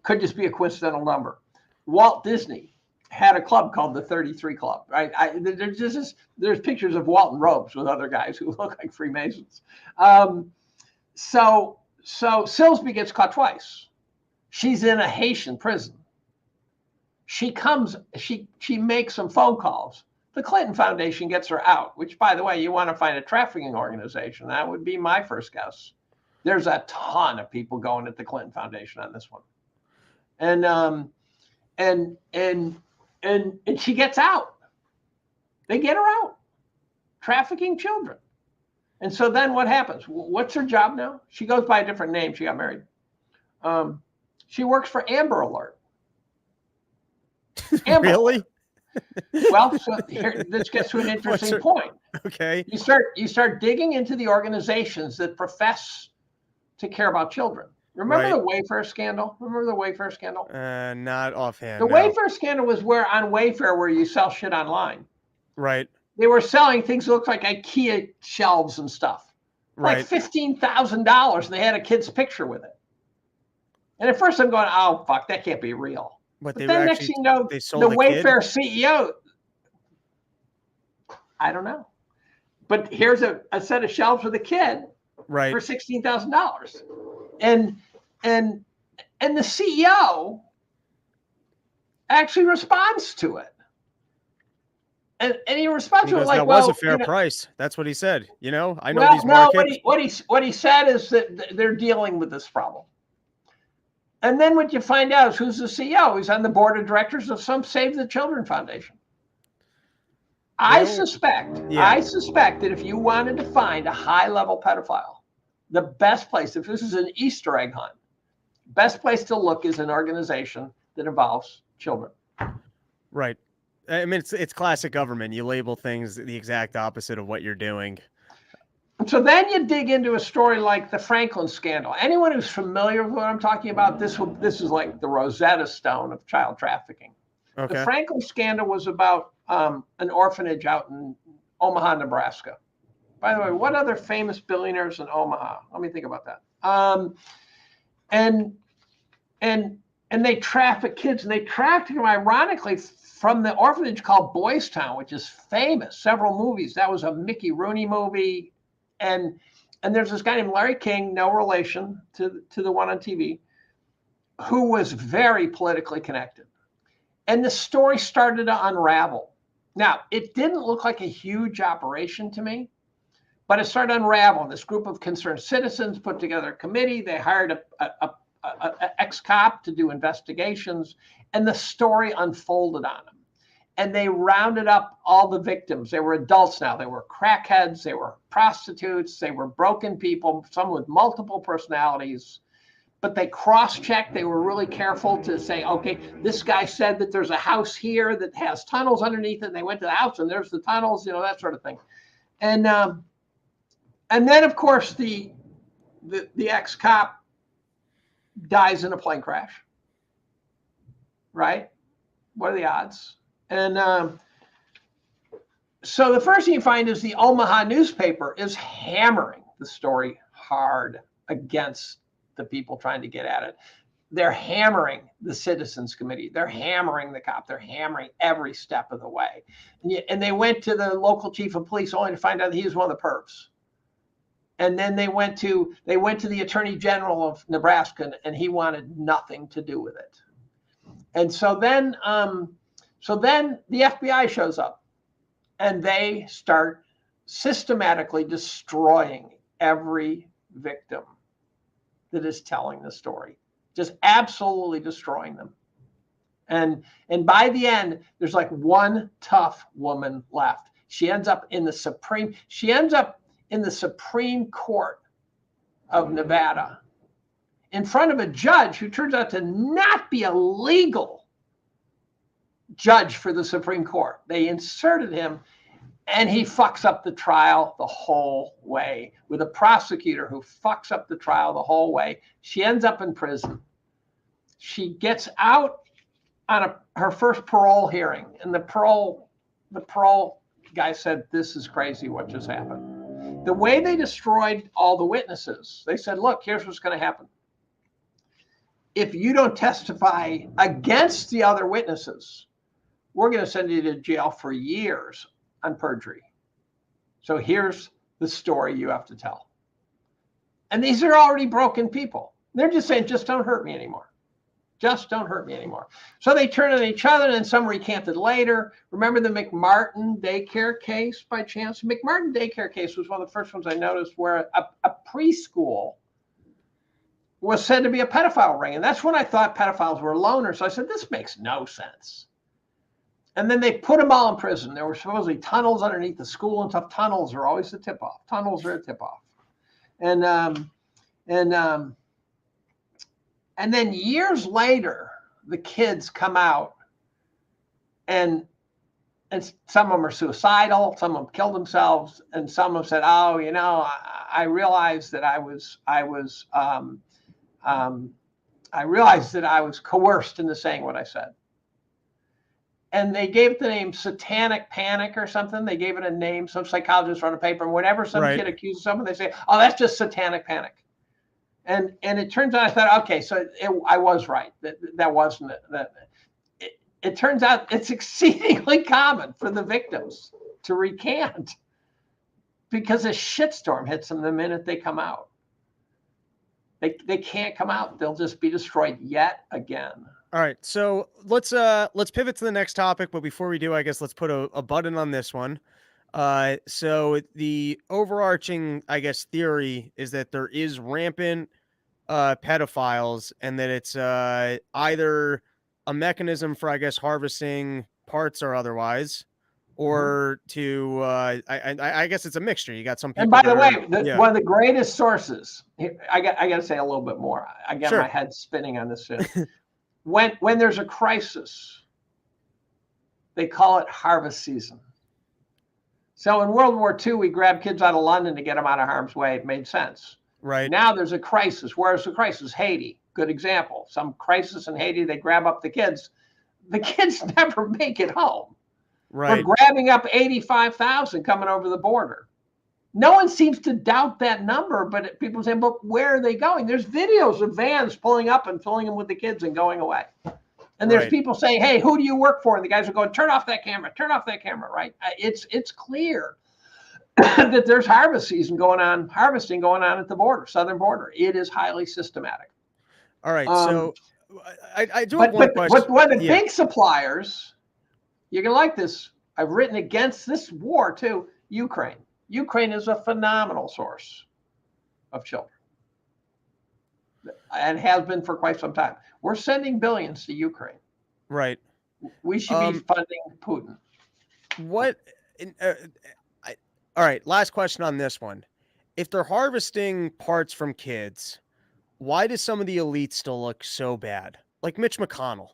Could just be a coincidental number. Walt Disney had a club called the 33 Club, right? There's pictures of Walt in robes with other guys who look like Freemasons. So Silsby gets caught twice. She's in a Haitian prison. She makes some phone calls. The Clinton Foundation gets her out, which, by the way, you want to find a trafficking organization. That would be my first guess. There's a ton of people going at the Clinton Foundation on this one. And she gets out. They get her out. Trafficking children. And so then what happens? What's her job now? She goes by a different name. She got married. She works for Amber Alert. Amber Really? Alert. Well, so here, this gets to an interesting point. Okay. You start digging into the organizations that profess to care about children. Remember the Wayfair scandal? Not offhand. The Wayfair scandal was where on Wayfair, where you sell shit online. Right. They were selling things that looked like IKEA shelves and stuff. Right. Like $15,000. And they had a kid's picture with it. And at first I'm going, oh, fuck, that can't be real. But then next thing you know, the Wayfair CEO, I don't know. But here's a set of shelves with a kid for $16,000. And the CEO actually responds to it. And he responds to it like, that was a fair price. That's what he said. You know, I know these markets. What he said is that they're dealing with this problem. And then what you find out is who's the CEO. He's on the board of directors of some Save the Children Foundation. I suspect that if you wanted to find a high-level pedophile, the best place, if this is an Easter egg hunt, best place to look is an organization that involves children. Right. I mean, it's classic government. You label things the exact opposite of what you're doing. So then you dig into a story like the Franklin scandal. Anyone who's familiar with what I'm talking about, this is like the Rosetta Stone of child trafficking. Okay. The Franklin scandal was about an orphanage out in Omaha, Nebraska. By the way, what other famous billionaires in Omaha? Let me think about that. And they traffic kids, and they traffic them ironically from the orphanage called Boys Town, which is famous. Several movies. That was a Mickey Rooney movie. And there's this guy named Larry King, no relation to the one on TV, who was very politically connected. And the story started to unravel. Now, it didn't look like a huge operation to me, but it started to unravel. This group of concerned citizens put together a committee. They hired a ex-cop to do investigations, and the story unfolded on them. And they rounded up all the victims. They were adults now. They were crackheads. They were prostitutes. They were broken people, some with multiple personalities. But they cross-checked. They were really careful to say, okay, this guy said that there's a house here that has tunnels underneath it. And they went to the house, and there's the tunnels, you know, that sort of thing. And then, of course, the ex-cop dies in a plane crash. Right? What are the odds? And so the first thing you find is the Omaha newspaper is hammering the story hard against the people trying to get at it. they're hammering the Citizens Committee. They're hammering the cop. They're hammering every step of the way. And they went to the local chief of police only to find out that he was one of the perps. And then they went to the Attorney General of Nebraska, and he wanted nothing to do with it. And so then the FBI shows up, and they start systematically destroying every victim that is telling the story, just absolutely destroying them. And by the end, there's like one tough woman left. She ends up in the Supreme Court of Nevada in front of a judge who turns out to not be a legal judge for the Supreme Court. They inserted him, and he fucks up the trial the whole way with a prosecutor who fucks up the trial the whole way. She ends up in prison. She gets out on her first parole hearing, and the parole guy said, "This is crazy what just happened." The way they destroyed all the witnesses, they said, "Look, here's what's going to happen. If you don't testify against the other witnesses, we're going to send you to jail for years on perjury. So here's the story you have to tell." And these are already broken people. They're just saying, "Just don't hurt me anymore. Just don't hurt me anymore." So they turn on each other, and some recanted later. Remember the McMartin daycare case by chance? The McMartin daycare case was one of the first ones I noticed where a preschool was said to be a pedophile ring. And that's when I thought pedophiles were loners. So I said, this makes no sense. And then they put them all in prison. There were supposedly tunnels underneath the school and stuff. Tunnels are always a tip-off. Tunnels are a tip-off. And then years later, the kids come out, and some of them are suicidal, some of them killed themselves, and some of them said, "Oh, I realized that I was coerced into saying what I said." And they gave it the name satanic panic or something. They gave it a name. Some psychologists wrote a paper, and whenever some kid accuses someone, they say, "Oh, that's just satanic panic." And it turns out, I thought, okay, so I was right. That wasn't it. It turns out it's exceedingly common for the victims to recant because a shitstorm hits them the minute they come out. They can't come out. They'll just be destroyed yet again. All right, so let's pivot to the next topic. But before we do, I guess let's put a button on this one. So the overarching, I guess, theory is that there is rampant pedophiles, and that it's either a mechanism for, I guess, harvesting parts or otherwise, or to I guess it's a mixture. You got some people. And by the way, one of the greatest sources. I got to say a little bit more. I got my head spinning on this shit. When there's a crisis, they call it harvest season. So in World War II, we grabbed kids out of London to get them out of harm's way. It made sense. Right. Now there's a crisis. Where's the crisis? Haiti. Good example. Some crisis in Haiti, they grab up the kids. The kids never make it home. Right. We're grabbing up 85,000 coming over the border. No one seems to doubt that number, but people say, but where are they going? There's videos of vans pulling up and filling them with the kids and going away. And there's people saying, "Hey, who do you work for?" And the guys are going, "Turn off that camera, right?" It's clear that there's harvesting going on at the border, southern border. It is highly systematic. All right, so I do have one question. But one of the big suppliers, you're gonna like this. I've written against this war too. Ukraine. Ukraine is a phenomenal source of children, and has been for quite some time. We're sending billions to Ukraine. Right. We should be funding Putin. All right, last question on this one. If they're harvesting parts from kids, why do some of the elites still look so bad? Like Mitch McConnell.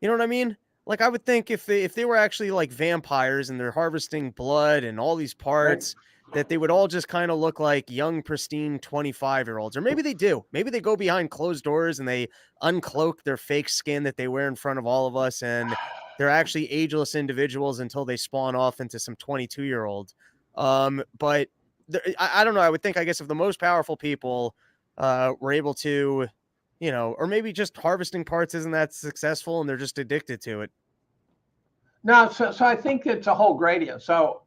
You know what I mean? Like, I would think if they were actually like vampires and they're harvesting blood and all these parts, that they would all just kind of look like young, pristine 25-year-olds. Or maybe they do. Maybe they go behind closed doors and they uncloak their fake skin that they wear in front of all of us, and they're actually ageless individuals until they spawn off into some 22-year-old. But I don't know. I would think, I guess, if the most powerful people were able to or maybe just harvesting parts isn't that successful and they're just addicted to it. No, so I think it's a whole gradient. So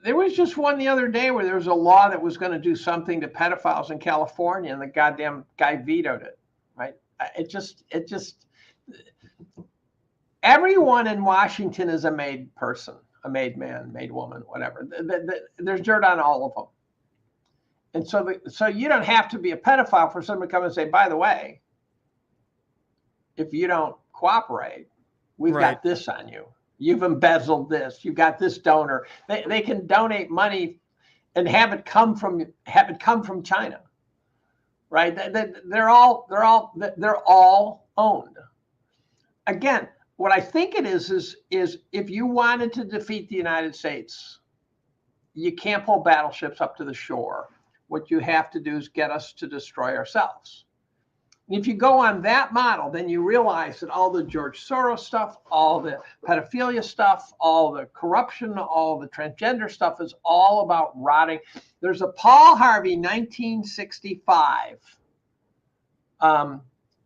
there was just one the other day where there was a law that was going to do something to pedophiles in California, and the goddamn guy vetoed it. Right? It just everyone in Washington is a made person, a made man, made woman, whatever. There's dirt on all of them. And so you don't have to be a pedophile for someone to come and say, by the way, if you don't cooperate, we've got this on you. You've embezzled this. You've got this donor. They can donate money and have it come from China, right? They're all owned. Again, what I think it is if you wanted to defeat the United States, you can't pull battleships up to the shore. What you have to do is get us to destroy ourselves. And if you go on that model, then you realize that all the George Soros stuff, all the pedophilia stuff, all the corruption, all the transgender stuff is all about rotting. There's a Paul Harvey 1965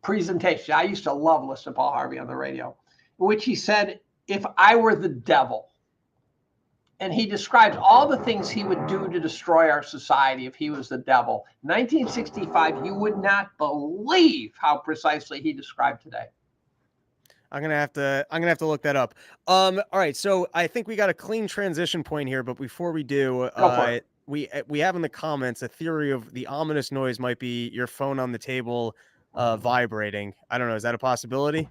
presentation. I used to love listening to Paul Harvey on the radio, in which he said, if I were the devil, and he describes all the things he would do to destroy our society if he was the devil. 1965, you would not believe how precisely he described today. I'm gonna have to look that up. All right, so I think we got a clean transition point here, but before we do, we have in the comments a theory of the ominous noise might be your phone on the table vibrating. I don't know. Is that a possibility?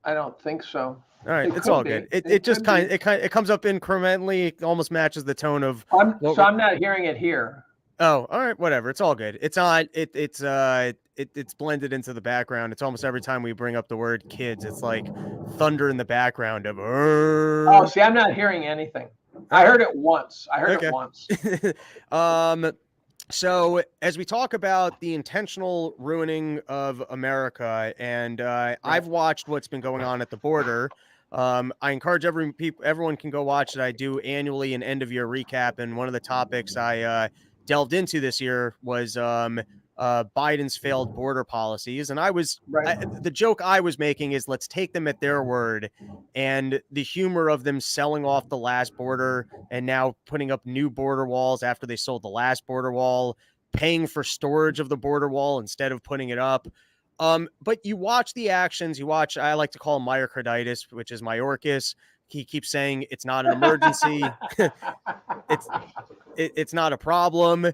I don't think so. All right, it's all good. It just it comes up incrementally. It almost matches the tone of. I'm not hearing it here. Oh, all right, whatever. It's all good. It's on. It's blended into the background. It's almost every time we bring up the word kids, it's like thunder in the background of. Oh, see, I'm not hearing anything. I heard it once. So as we talk about the intentional ruining of America, and I've watched what's been going on at the border. I encourage everyone can go watch it. I do annually an end of year recap, and one of the topics I delved into this year was Biden's failed border policies. And the joke I was making is let's take them at their word, and the humor of them selling off the last border and now putting up new border walls after they sold the last border wall, paying for storage of the border wall instead of putting it up. But you watch the actions, I like to call him myocarditis, which is Mayorkas. He keeps saying it's not an emergency. It's not a problem.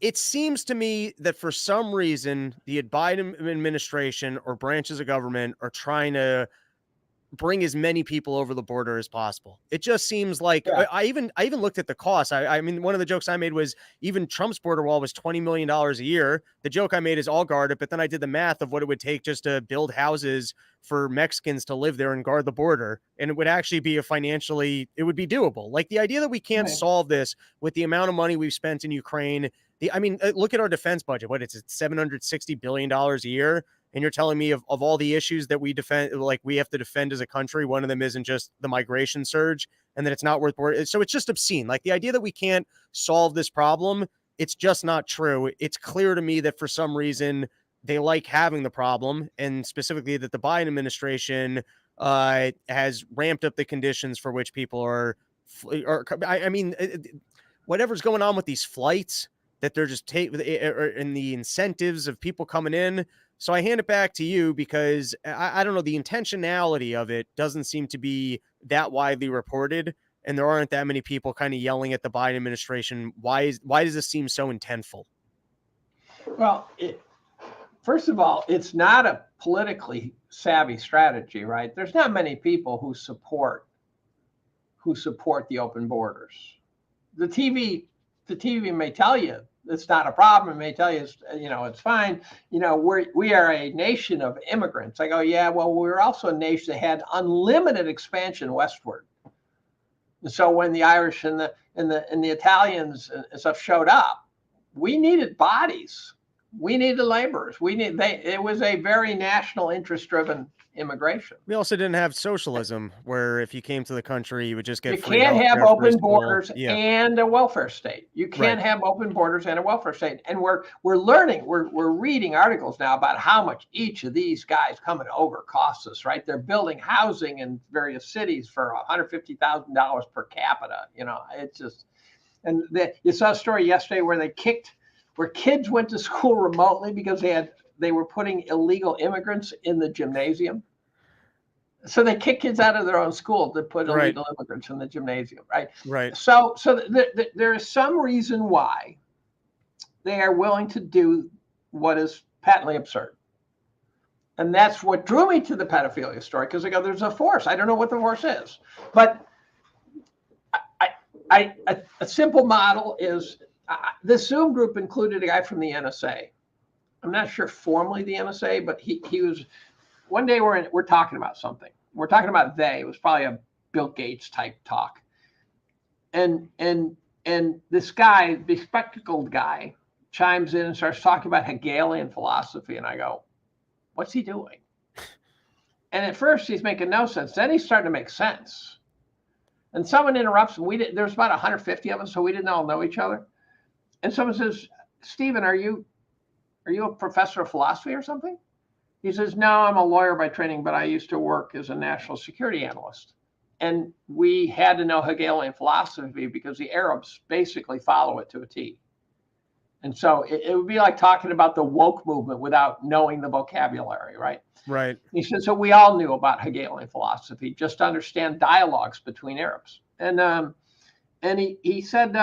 It seems to me that for some reason, the Biden administration or branches of government are trying to bring as many people over the border as possible. It just seems like I even looked at the cost. I mean, one of the jokes I made was even Trump's border wall was $20 million a year. The joke I made is all guarded, but then I did the math of what it would take just to build houses for Mexicans to live there and guard the border. And it would actually be it would be doable. Like the idea that we can't solve this with the amount of money we've spent in Ukraine. Look at our defense budget. What is it? $760 billion a year. And you're telling me of all the issues that we have to defend as a country, one of them isn't just the migration surge, and that it's not worth. So it's just obscene. Like the idea that we can't solve this problem, it's just not true. It's clear to me that for some reason they like having the problem, and specifically that the Biden administration has ramped up the conditions for which people are. Whatever's going on with these flights, that they're just in the incentives of people coming in. So I hand it back to you because I don't know, the intentionality of it doesn't seem to be that widely reported, and there aren't that many people kind of yelling at the Biden administration. Why does this seem so intentful? Well, first of all, it's not a politically savvy strategy, right? There's not many people who support the open borders. The TV may tell you it's not a problem. It may tell you, it's fine. We are a nation of immigrants. I go, yeah, well, we're also a nation that had unlimited expansion westward. And so when the Irish and the Italians and stuff showed up, we needed bodies. We need the laborers. It was a very national interest driven immigration. We also didn't have socialism, where if you came to the country, you would just get You free can't have healthcare, free open school. borders Yeah, and a welfare state. You can't Right. have open borders and a welfare state. And we're learning, we're reading articles now about how much each of these guys coming over costs us, right? They're building housing in various cities for $150,000 per capita. You know, it's just, and you saw a story yesterday where where kids went to school remotely because they were putting illegal immigrants in the gymnasium. So they kick kids out of their own school to put Right. illegal immigrants in the gymnasium, right? Right. So there is some reason why they are willing to do what is patently absurd. And that's what drew me to the pedophilia story, because I go, there's a force. I don't know what the force is. But a simple model is this Zoom group included a guy from the NSA. I'm not sure formally the NSA, but he was. One day we're talking about something. We're talking about it was probably a Bill Gates type talk. And this guy, bespectacled guy, chimes in and starts talking about Hegelian philosophy. And I go, what's he doing? And at first he's making no sense. Then he's starting to make sense. And someone interrupts him. There's about 150 of us, so we didn't all know each other. And someone says, Stephen, are you a professor of philosophy or something? He says, no, I'm a lawyer by training, but I used to work as a national security analyst. And we had to know Hegelian philosophy because the Arabs basically follow it to a T. And so it would be like talking about the woke movement without knowing the vocabulary, right? Right. He said, so we all knew about Hegelian philosophy, just to understand dialogues between Arabs. And he said,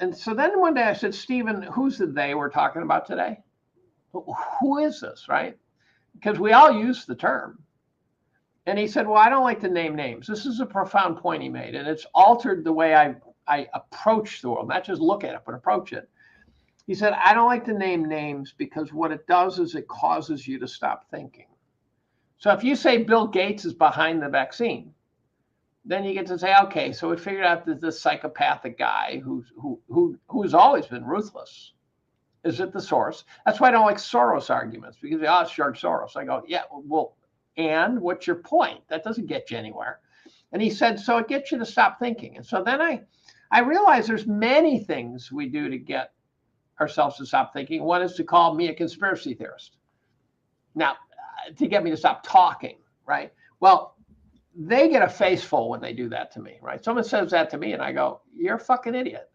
and so then one day I said, Stephen, who's the they we're talking about today? Who is this, right? Because we all use the term. And he said, well, I don't like to name names. This is a profound point he made, and it's altered the way I approach the world, not just look at it, but approach it. He said, I don't like to name names because what it does is it causes you to stop thinking. So if you say Bill Gates is behind the vaccine, then you get to say, okay, so we figured out that this psychopathic guy who's always been ruthless is at the source. That's why I don't like Soros arguments, because it's George Soros. I go, yeah, well, and what's your point? That doesn't get you anywhere. And he said, so it gets you to stop thinking. And so then I realized there's many things we do to get ourselves to stop thinking. One is to call me a conspiracy theorist. Now, to get me to stop talking, right? Well, they get a face full when they do that to me, right? Someone says that to me and I go, you're a fucking idiot.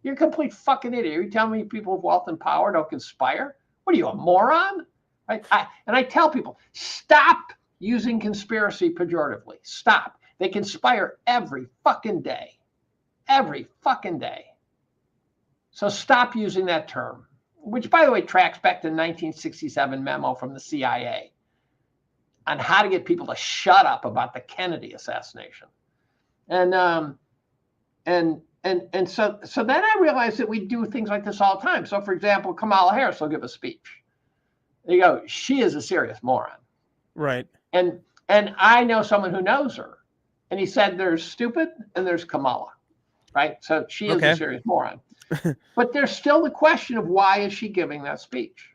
You're a complete fucking idiot. Are you telling me people with wealth and power don't conspire? What are you, a moron? Right? And I tell people, stop using conspiracy pejoratively. Stop. They conspire every fucking day. Every fucking day. So stop using that term, which, by the way, tracks back to 1967 memo from the CIA on how to get people to shut up about the Kennedy assassination. And so then I realized that we do things like this all the time. So, for example, Kamala Harris will give a speech. You go, she is a serious moron. Right. And I know someone who knows her. And he said there's stupid and there's Kamala. Right? So she is a serious moron. But there's still the question of why is she giving that speech?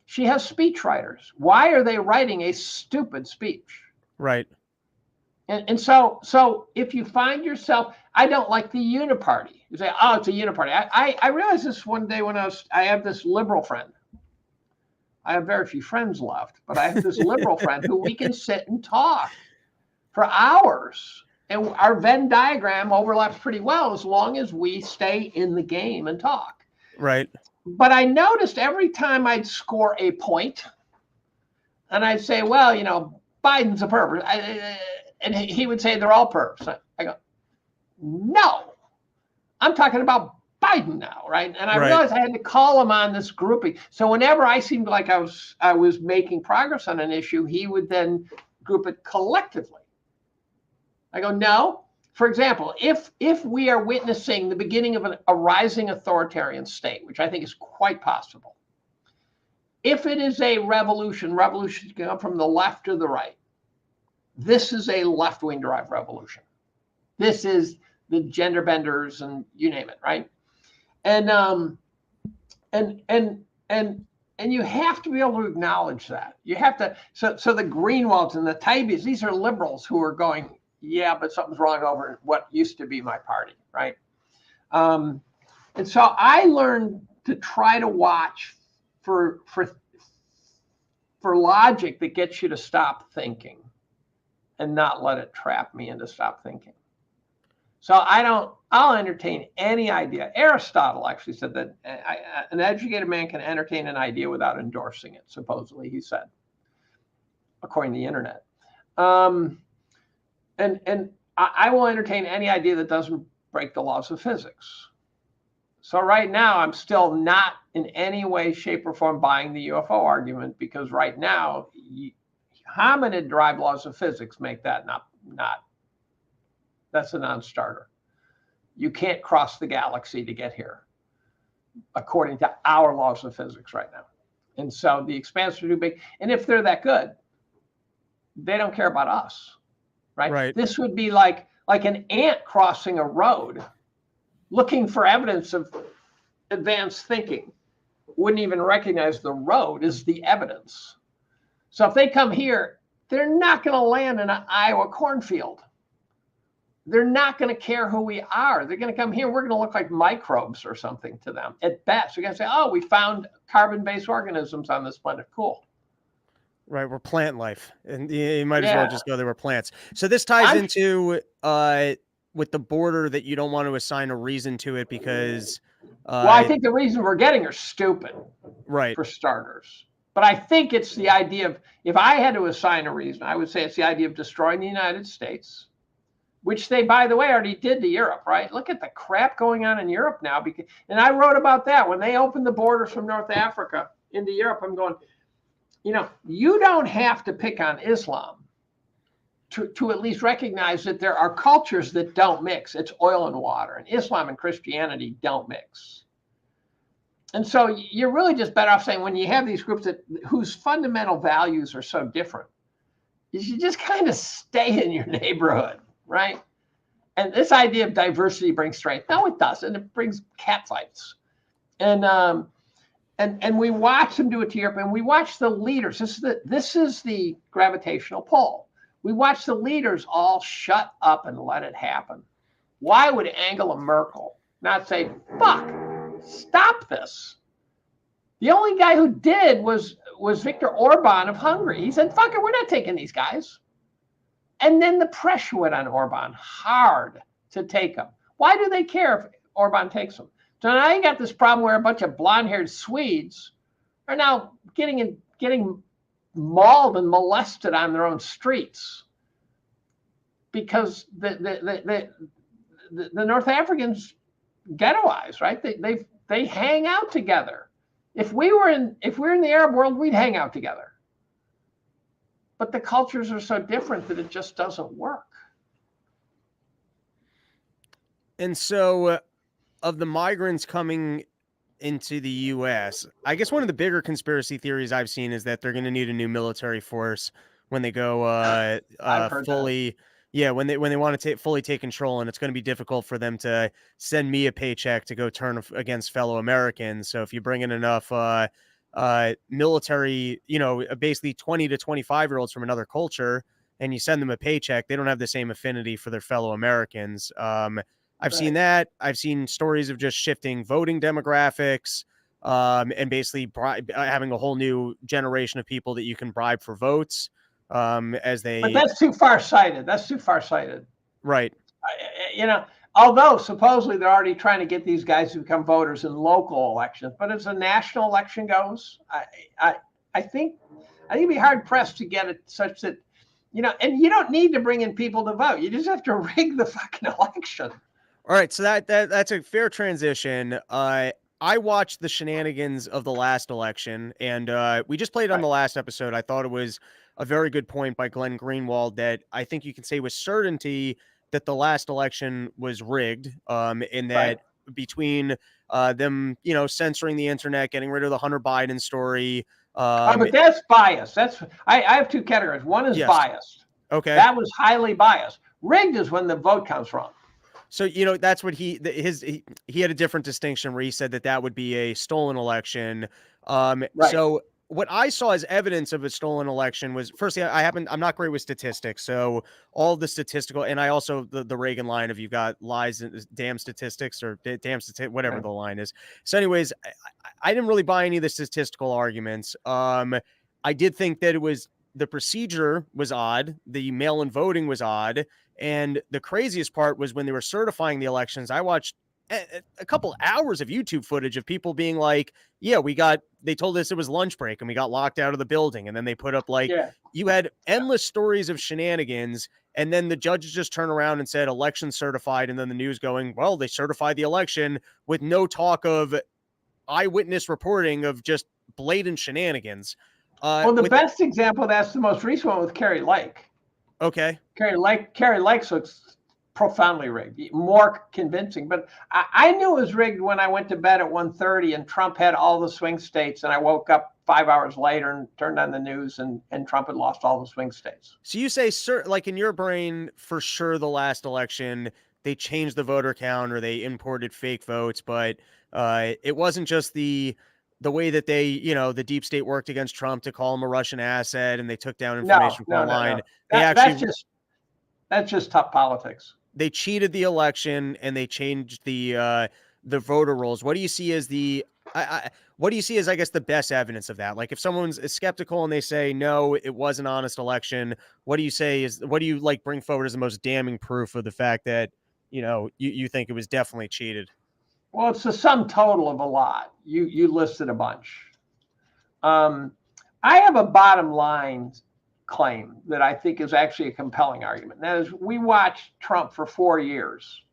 She has speechwriters. Why are they writing a stupid speech? Right. And so if you find yourself, I don't like the uniparty. You say, oh, it's a uniparty. I realized this one day when I have this liberal friend. I have very few friends left, but I have this liberal friend who we can sit and talk for hours. And our Venn diagram overlaps pretty well as long as we stay in the game and talk. Right. But I noticed every time I'd score a point, and I'd say, well, you know, Biden's a pervert. And he would say they're all perps. I go, no, I'm talking about Biden now, right? And I realized I had to call him on this grouping. So whenever I seemed like I was making progress on an issue, he would then group it collectively. I go, no. For example, if we are witnessing the beginning of a rising authoritarian state, which I think is quite possible, if it is a revolution can come from the left or the right. This is a left-wing derived revolution. This is the gender benders and you name it, right? And and you have to be able to acknowledge that. You have to. So the Greenwalds and the Tybes, these are liberals who are going, yeah, but something's wrong over what used to be my party, right? And so I learned to try to watch for logic that gets you to stop thinking, and not let it trap me into stop thinking. So I'll entertain any idea. Aristotle actually said that an educated man can entertain an idea without endorsing it, supposedly, he said, according to the internet. And I will entertain any idea that doesn't break the laws of physics. So right now, I'm still not in any way, shape, or form buying the UFO argument, because right now, hominid-derived laws of physics make that not. That's a non-starter. You can't cross the galaxy to get here, according to our laws of physics right now. And so the expanse are too big. And if they're that good, they don't care about us, right? Right. This would be like an ant crossing a road, looking for evidence of advanced thinking. Wouldn't even recognize the road as the evidence. So if they come here, they're not going to land in an Iowa cornfield. They're not going to care who we are. They're going to come here. We're going to look like microbes or something to them at best. They're going to say, oh, we found carbon-based organisms on this planet. Cool. Right. We're plant life. And you might as well just go, they were plants. So this ties into with the border, that you don't want to assign a reason to it because. Well, I think the reason we're getting are stupid. Right. For starters. But I think it's the idea of, if I had to assign a reason, I would say it's the idea of destroying the United States, which they, by the way, already did to Europe, right? Look at the crap going on in Europe now. And I wrote about that when they opened the borders from North Africa into Europe. I'm going, you don't have to pick on Islam to at least recognize that there are cultures that don't mix. It's oil and water, and Islam and Christianity don't mix. And so you're really just better off saying, when you have these groups whose fundamental values are so different, you should just kind of stay in your neighborhood. Right? And this idea of diversity brings strength. No, it doesn't. It brings catfights. And we watch them do it to Europe, and we watch the leaders. This is the gravitational pull. We watch the leaders all shut up and let it happen. Why would Angela Merkel not say, fuck, stop this? The only guy who did was Viktor Orban of Hungary. He said, fuck it, we're not taking these guys. And then the pressure went on Orban hard to take them. Why do they care if Orban takes them? So now you got this problem where a bunch of blonde-haired Swedes are now getting mauled and molested on their own streets because the North Africans ghettoized, right? They hang out together. If we're in the Arab world, we'd hang out together. But the cultures are so different that it just doesn't work. And so of the migrants coming into the U.S., I guess one of the bigger conspiracy theories I've seen is that they're going to need a new military force when they go fully. That. Yeah, when they want to fully take control, and it's going to be difficult for them to send me a paycheck to go turn against fellow Americans. So if you bring in enough military, basically 20 to 25-year-olds from another culture, and you send them a paycheck, they don't have the same affinity for their fellow Americans. I've seen that. I've seen stories of just shifting voting demographics, and basically having a whole new generation of people that you can bribe for votes. But that's too far-sighted. Right. Although supposedly they're already trying to get these guys to become voters in local elections, but as a national election goes, I think it'd be hard pressed to get it such that, and you don't need to bring in people to vote. You just have to rig the fucking election. All right, so that's a fair transition. I watched the shenanigans of the last election, and we just played on the last episode. I thought it was a very good point by Glenn Greenwald that I think you can say with certainty that the last election was rigged, in that between them, censoring the internet, getting rid of the Hunter Biden story. But that's biased. I have two categories. One is biased. Okay. That was highly biased. Rigged is when the vote comes wrong. So, that's what he had a different distinction where he said that would be a stolen election. Right. So what I saw as evidence of a stolen election was, firstly, I'm not great with statistics. So all the statistical, and I also, the Reagan line of, you got lies and damn statistics, or whatever Right. the line is. So anyways, I didn't really buy any of the statistical arguments. I did think that the procedure was odd. The mail-in voting was odd. And the craziest part was when they were certifying the elections, I watched a couple hours of YouTube footage of people being like, yeah, they told us it was lunch break and we got locked out of the building. And then they put up Yeah. you had endless stories of shenanigans. And then the judges just turn around and said election certified. And then the news going, well, they certified the election, with no talk of eyewitness reporting of just blatant shenanigans. Well, the best example, that's the most recent one with Kerry Lake. Okay. Kerry Lake looks profoundly rigged, more convincing. But I knew it was rigged when I went to bed at 1:30 and Trump had all the swing states, and I woke up 5 hours later and turned on the news, and Trump had lost all the swing states. So you say, sir, like in your brain, for sure, the last election, they changed the voter count or they imported fake votes, but it wasn't just the way that they, the deep state worked against Trump to call him a Russian asset and they took down information from online. No. That's just tough politics. They cheated the election and they changed the voter rolls. What do you see as what do you see as, I guess, the best evidence of that? Like, if someone's skeptical and they say, no, it was an honest election, what do you bring forward as the most damning proof of the fact that, you think it was definitely cheated? Well, it's the sum total of a lot. You listed a bunch. I have a bottom line claim that I think is actually a compelling argument. That is, we watched Trump for 4 years,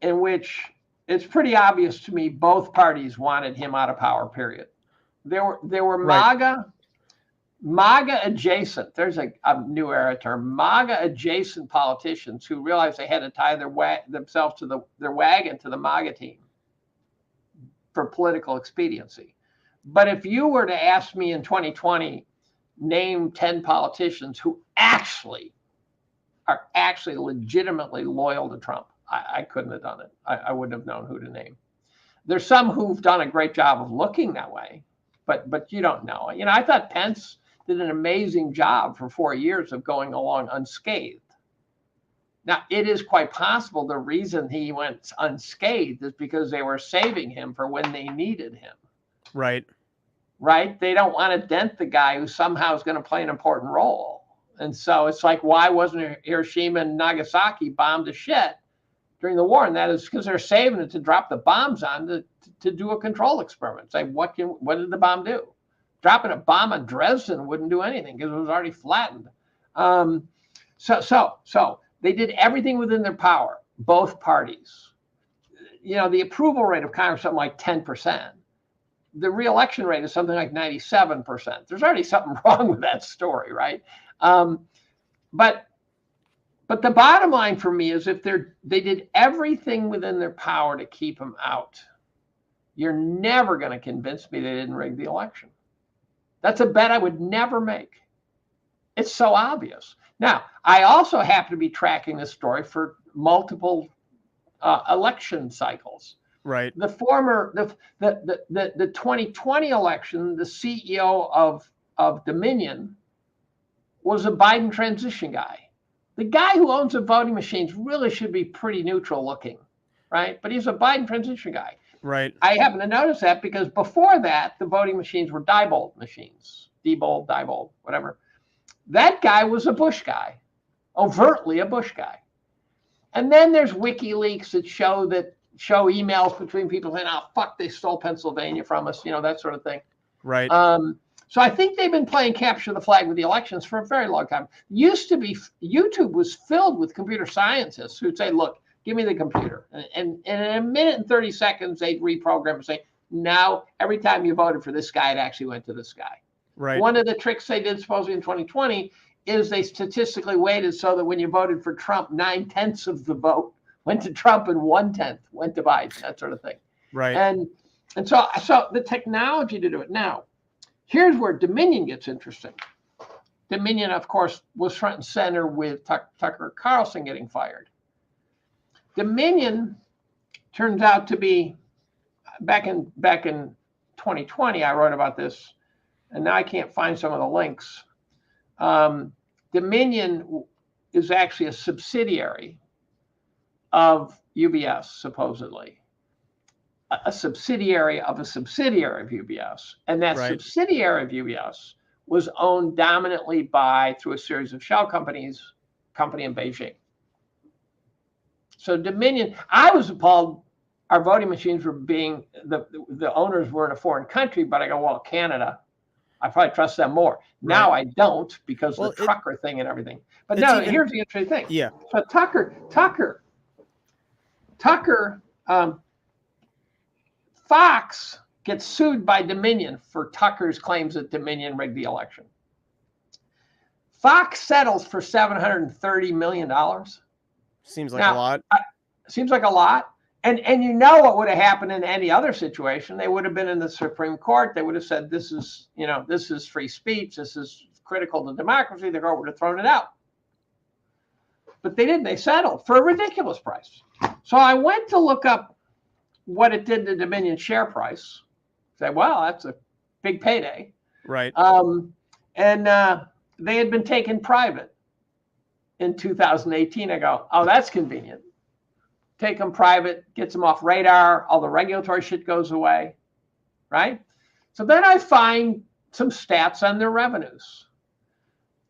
in which it's pretty obvious to me both parties wanted him out of power, period. There were right. MAGA adjacent, there's a new era term, MAGA adjacent politicians who realized they had to tie themselves to their wagon to the MAGA team for political expediency. But if you were to ask me in 2020, name 10 politicians who are legitimately loyal to Trump, I couldn't have done it. I wouldn't have known who to name. There's some who've done a great job of looking that way, but you don't know. I thought Pence did an amazing job for 4 years of going along unscathed. Now, it is quite possible the reason he went unscathed is because they were saving him for when they needed him. Right. Right? They don't want to dent the guy who somehow is going to play an important role. And so it's like, why wasn't Hiroshima and Nagasaki bombed to shit during the war? And that is because they're saving it to drop the bombs on to do a control experiment. Say, what did the bomb do? Dropping a bomb on Dresden wouldn't do anything because it was already flattened. So they did everything within their power, both parties. The approval rate of Congress is something like 10%. The re-election rate is something like 97%. There's already something wrong with that story, right? But the bottom line for me is, if they did everything within their power to keep him out, you're never going to convince me they didn't rig the election. That's a bet I would never make. It's so obvious. Now, I also happen to be tracking this story for multiple election cycles. Right. The 2020 election, the CEO of Dominion was a Biden transition guy. The guy who owns the voting machines really should be pretty neutral looking, right? But he's a Biden transition guy. Right. I happen to notice that because before that, the voting machines were Diebold machines, Diebold, whatever. That guy was a Bush guy, overtly a Bush guy. And then there's WikiLeaks that show emails between people saying, "Oh, fuck, they stole Pennsylvania from us," that sort of thing. Right. So I think they've been playing capture the flag with the elections for a very long time. Used to be, YouTube was filled with computer scientists who'd say, "Look, give me the computer." And in a minute and 30 seconds, they'd reprogram and say, "Now, every time you voted for this guy, it actually went to this guy." Right. One of the tricks they did supposedly in 2020 is they statistically weighted so that when you voted for Trump, 9/10 of the vote went to Trump and 1/10 went to Biden, that sort of thing. Right. And so the technology to do it. Now, here's where Dominion gets interesting. Dominion, of course, was front and center with Tucker Carlson getting fired. Dominion turns out to be back in 2020. I wrote about this, and now I can't find some of the links. Dominion is actually a subsidiary of UBS, supposedly. A subsidiary of a subsidiary of UBS. And that subsidiary of UBS was owned dominantly through a series of shell company in Beijing. So Dominion, I was appalled. Our voting machines were being, the owners were in a foreign country, but I go, well, Canada, I probably trust them more. Now I don't because the trucker thing and everything. But now here's the interesting thing. Yeah. So Fox gets sued by Dominion for Tucker's claims that Dominion rigged the election. Fox settles for $730 million. Seems like a lot. Seems like a lot. And you know what would have happened in any other situation? They would have been in the Supreme Court. They would have said, this is free speech. This is critical to democracy. The court would have thrown it out. But they didn't. They settled for a ridiculous price. So I went to look up what it did to Dominion share price. Say, well, that's a big payday. Right. And they had been taken private in 2018. I go, oh, that's convenient. Take them private, gets them off radar, all the regulatory shit goes away, right? So then I find some stats on their revenues.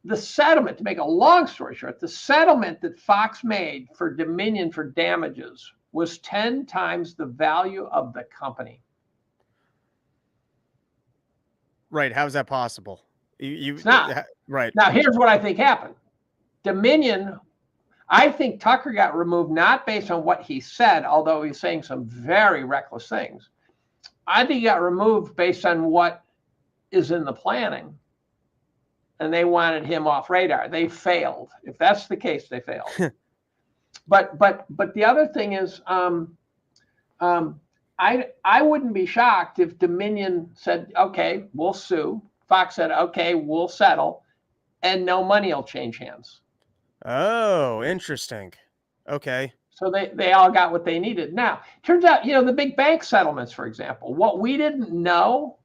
The settlement, to make a long story short, the settlement that Fox made for Dominion for damages was 10 times the value of the company. Right. How is that possible? It's not. Right. Now, here's what I think happened. Dominion, I think Tucker got removed not based on what he said, although he's saying some very reckless things. I think he got removed based on what is in the planning. And they wanted him off radar. They failed. If that's the case, they failed. But the other thing is, I wouldn't be shocked if Dominion said, okay, we'll sue. Fox said, okay, we'll settle, and no money will change hands. Oh, interesting. Okay. So they all got what they needed. Now, turns out, the big bank settlements, for example, what we didn't know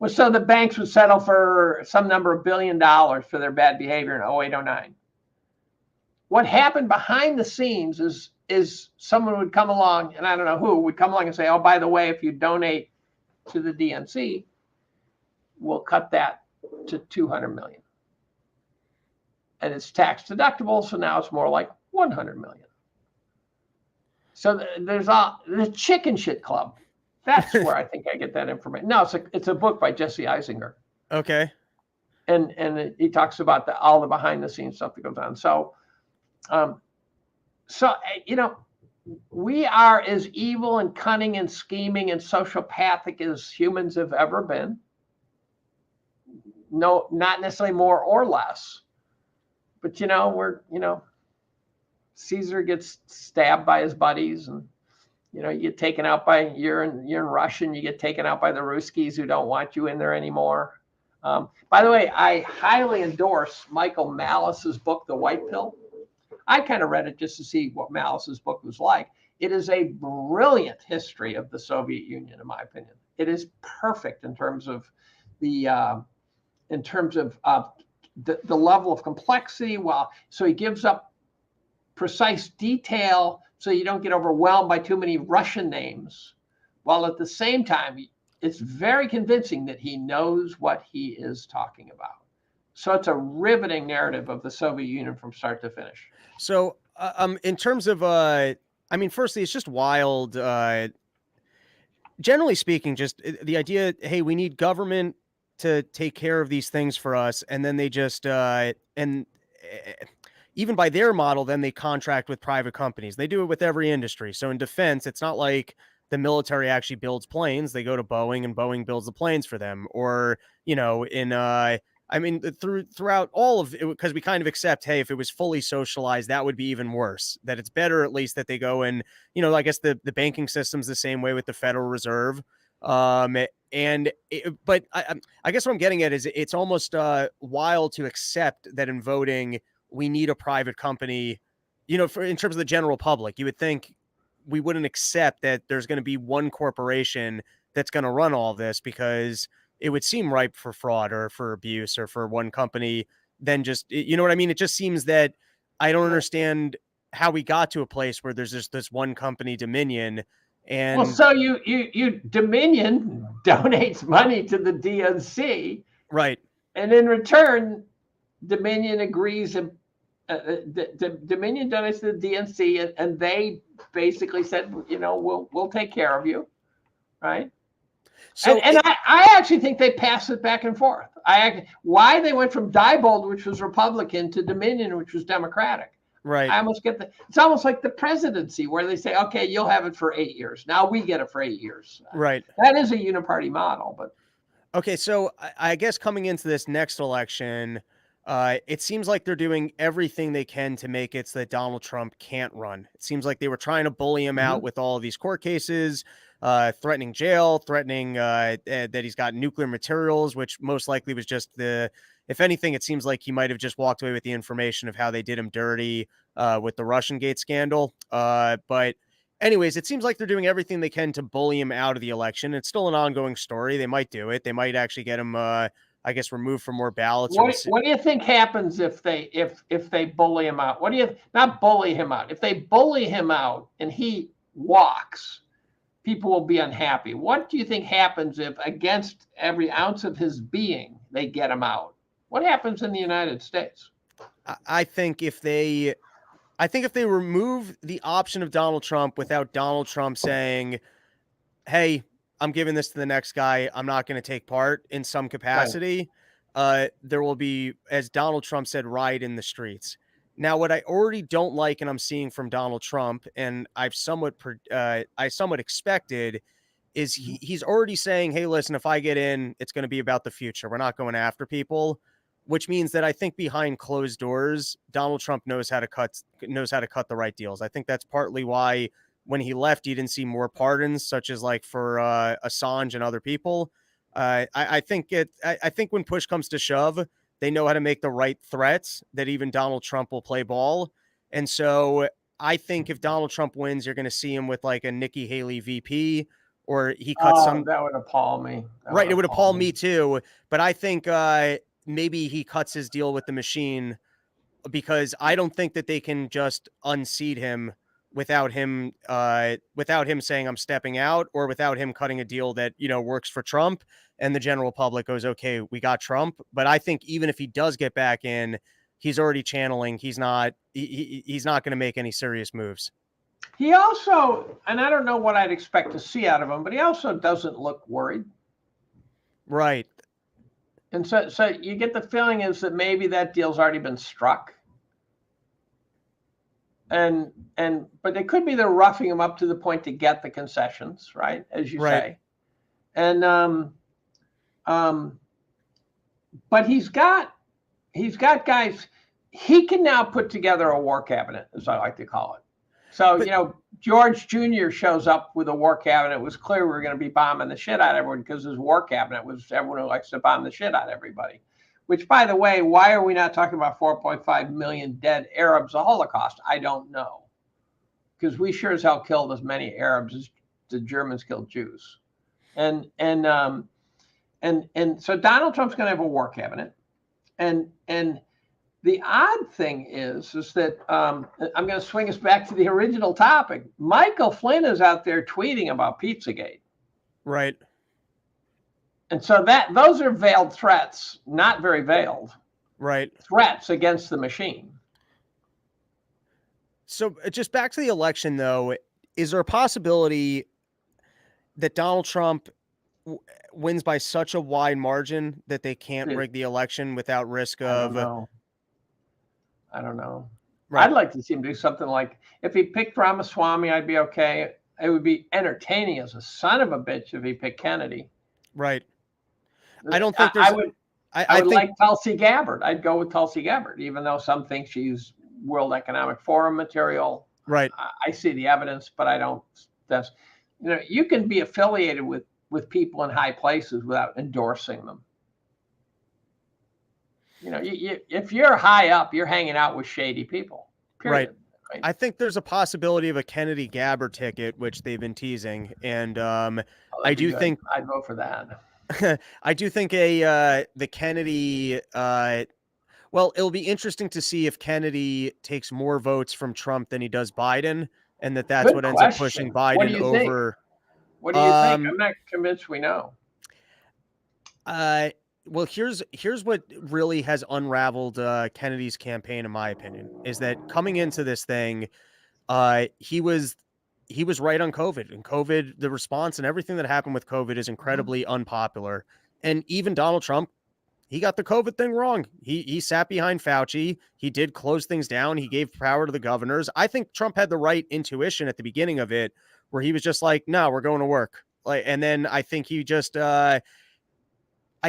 was so the banks would settle for some number of $1 billion for their bad behavior in 0809. What happened behind the scenes is someone would come along, and I don't know who, would come along and say, oh, by the way, if you donate to the DNC, we'll cut that to $200 million. And it's tax deductible, so now it's more like $100 million. So there's the chicken shit club. That's where I think I get that information. No, it's a book by Jesse Eisinger. Okay. And he talks about all the behind the scenes stuff that goes on. So we are as evil and cunning and scheming and sociopathic as humans have ever been. No, not necessarily more or less. But, Caesar gets stabbed by his buddies, and, you get taken out you're in Russia, and you get taken out by the Ruskies who don't want you in there anymore. By the way, I highly endorse Michael Malice's book, The White Pill. I kind of read it just to see what Malice's book was like. It is a brilliant history of the Soviet Union, in my opinion. It is perfect in terms of the level of complexity. So he gives up precise detail so you don't get overwhelmed by too many Russian names, while at the same time, it's very convincing that he knows what he is talking about. So it's a riveting narrative of the Soviet Union from start to finish. So in terms of, firstly, it's just wild. Generally speaking, just the idea, hey, we need government to take care of these things for us. And then they just, even by their model, then they contract with private companies. They do it with every industry. So in defense, it's not like the military actually builds planes. They go to Boeing and Boeing builds the planes for them. Or, throughout all of it, because we kind of accept, hey, if it was fully socialized, that would be even worse. That it's better at least that they go and, I guess the banking system's the same way with the Federal Reserve. But I guess what I'm getting at is it's almost wild to accept that in voting, we need a private company in terms of the general public, you would think we wouldn't accept that there's going to be one corporation that's going to run all of this, because it would seem ripe for fraud or for abuse or for one company. Then just, you know what I mean? It just seems that I don't understand how we got to a place where there's just this one company, Dominion. Well, And so you Dominion donates money to the DNC, right. and in return, Dominion agrees and Dominion donates to the DNC, and they basically said, we'll take care of you, right? So I actually think they passed it back and forth. Why they went from Diebold, which was Republican, to Dominion, which was Democratic. right. I almost get it's almost like the presidency, where they say, okay, you'll have it for 8 years. Now we get it for 8 years. Right. That is a uniparty model, but. Okay, so I guess coming into this next election, it seems like they're doing everything they can to make it so that Donald Trump can't run. It seems like they were trying to bully him out with all of these court cases, threatening jail, threatening that he's got nuclear materials, which most likely was just if anything, it seems like he might have just walked away with the information of how they did him dirty with the Russian Gate scandal. But anyways, it seems like they're doing everything they can to bully him out of the election. It's still an ongoing story. They might do it. They might actually get him, I guess, removed from more ballots. What do you think happens if they bully him out? Not bully him out. If they bully him out and he walks, people will be unhappy. What do you think happens if, against every ounce of his being, they get him out? What happens in the United States? I think if they remove the option of Donald Trump without Donald Trump saying, hey, I'm giving this to the next guy, I'm not going to take part in some capacity, there will be, as Donald Trump said, riot in the streets. Now, what I already don't like, and I'm seeing from Donald Trump, and I somewhat expected, is he's already saying, hey, listen, if I get in, it's going to be about the future. We're not going after people. Which means that I think behind closed doors, Donald Trump knows how to cut the right deals. I think that's partly why when he left, you didn't see more pardons, such as like for Assange and other people. I think when push comes to shove, they know how to make the right threats that even Donald Trump will play ball. And so I think if Donald Trump wins, you're going to see him with like a Nikki Haley VP, or he cuts some. That would appall me. Right, it would appall me too. But I think maybe he cuts his deal with the machine, because I don't think that they can just unseat him without him saying I'm stepping out, or without him cutting a deal that, works for Trump and the general public goes, okay, we got Trump. But I think even if he does get back in, he's already channeling. He's not going to make any serious moves. He also, and I don't know what I'd expect to see out of him, but he also doesn't look worried. Right. And so you get the feeling is that maybe that deal's already been struck. But it could be they're roughing him up to the point to get the concessions, right? As you say. And but he's got guys. He can now put together a war cabinet, as I like to call it. So, George Jr. shows up with a war cabinet. It was clear we were going to be bombing the shit out of everyone, because his war cabinet was everyone who likes to bomb the shit out of everybody. Which, by the way, why are we not talking about 4.5 million dead Arabs, the Holocaust? I don't know. Because we sure as hell killed as many Arabs as the Germans killed Jews. And so Donald Trump's going to have a war cabinet. And the odd thing is that I'm going to swing us back to the original topic. Michael Flynn is out there tweeting about Pizzagate. Right. And so those are veiled threats, not very veiled. Right. Threats against the machine. So just back to the election, though, is there a possibility that Donald Trump wins by such a wide margin that they can't rig the election without risk of... I don't know. Right. I'd like to see him do something like, if he picked Ramaswamy, I'd be okay. It would be entertaining as a son of a bitch if he picked Kennedy. Right. I don't think there's... I would like Tulsi Gabbard. I'd go with Tulsi Gabbard, even though some think she's World Economic Forum material. Right. I see the evidence, but I don't. You can be affiliated with people in high places without endorsing them. If you're high up, you're hanging out with shady people. Period. Right. I think there's a possibility of a Kennedy Gabbard ticket, which they've been teasing, and Oh, I that'd be do good. think I'd vote for that. I do think the Kennedy well, it'll be interesting to see if Kennedy takes more votes from Trump than he does Biden, and that's Good what ends up pushing question. What do Biden you think? over. What do you think? Um, I'm not convinced we know. well, here's what really has unraveled Kennedy's campaign, in my opinion, is that coming into this thing, he was right on COVID, and COVID, the response and everything that happened with COVID is incredibly unpopular. And even Donald Trump, he got the COVID thing wrong. He sat behind Fauci. He did close things down. He gave power to the governors. I think Trump had the right intuition at the beginning of it, where he was just like, "No, we're going to work." Like, and then I think he just, I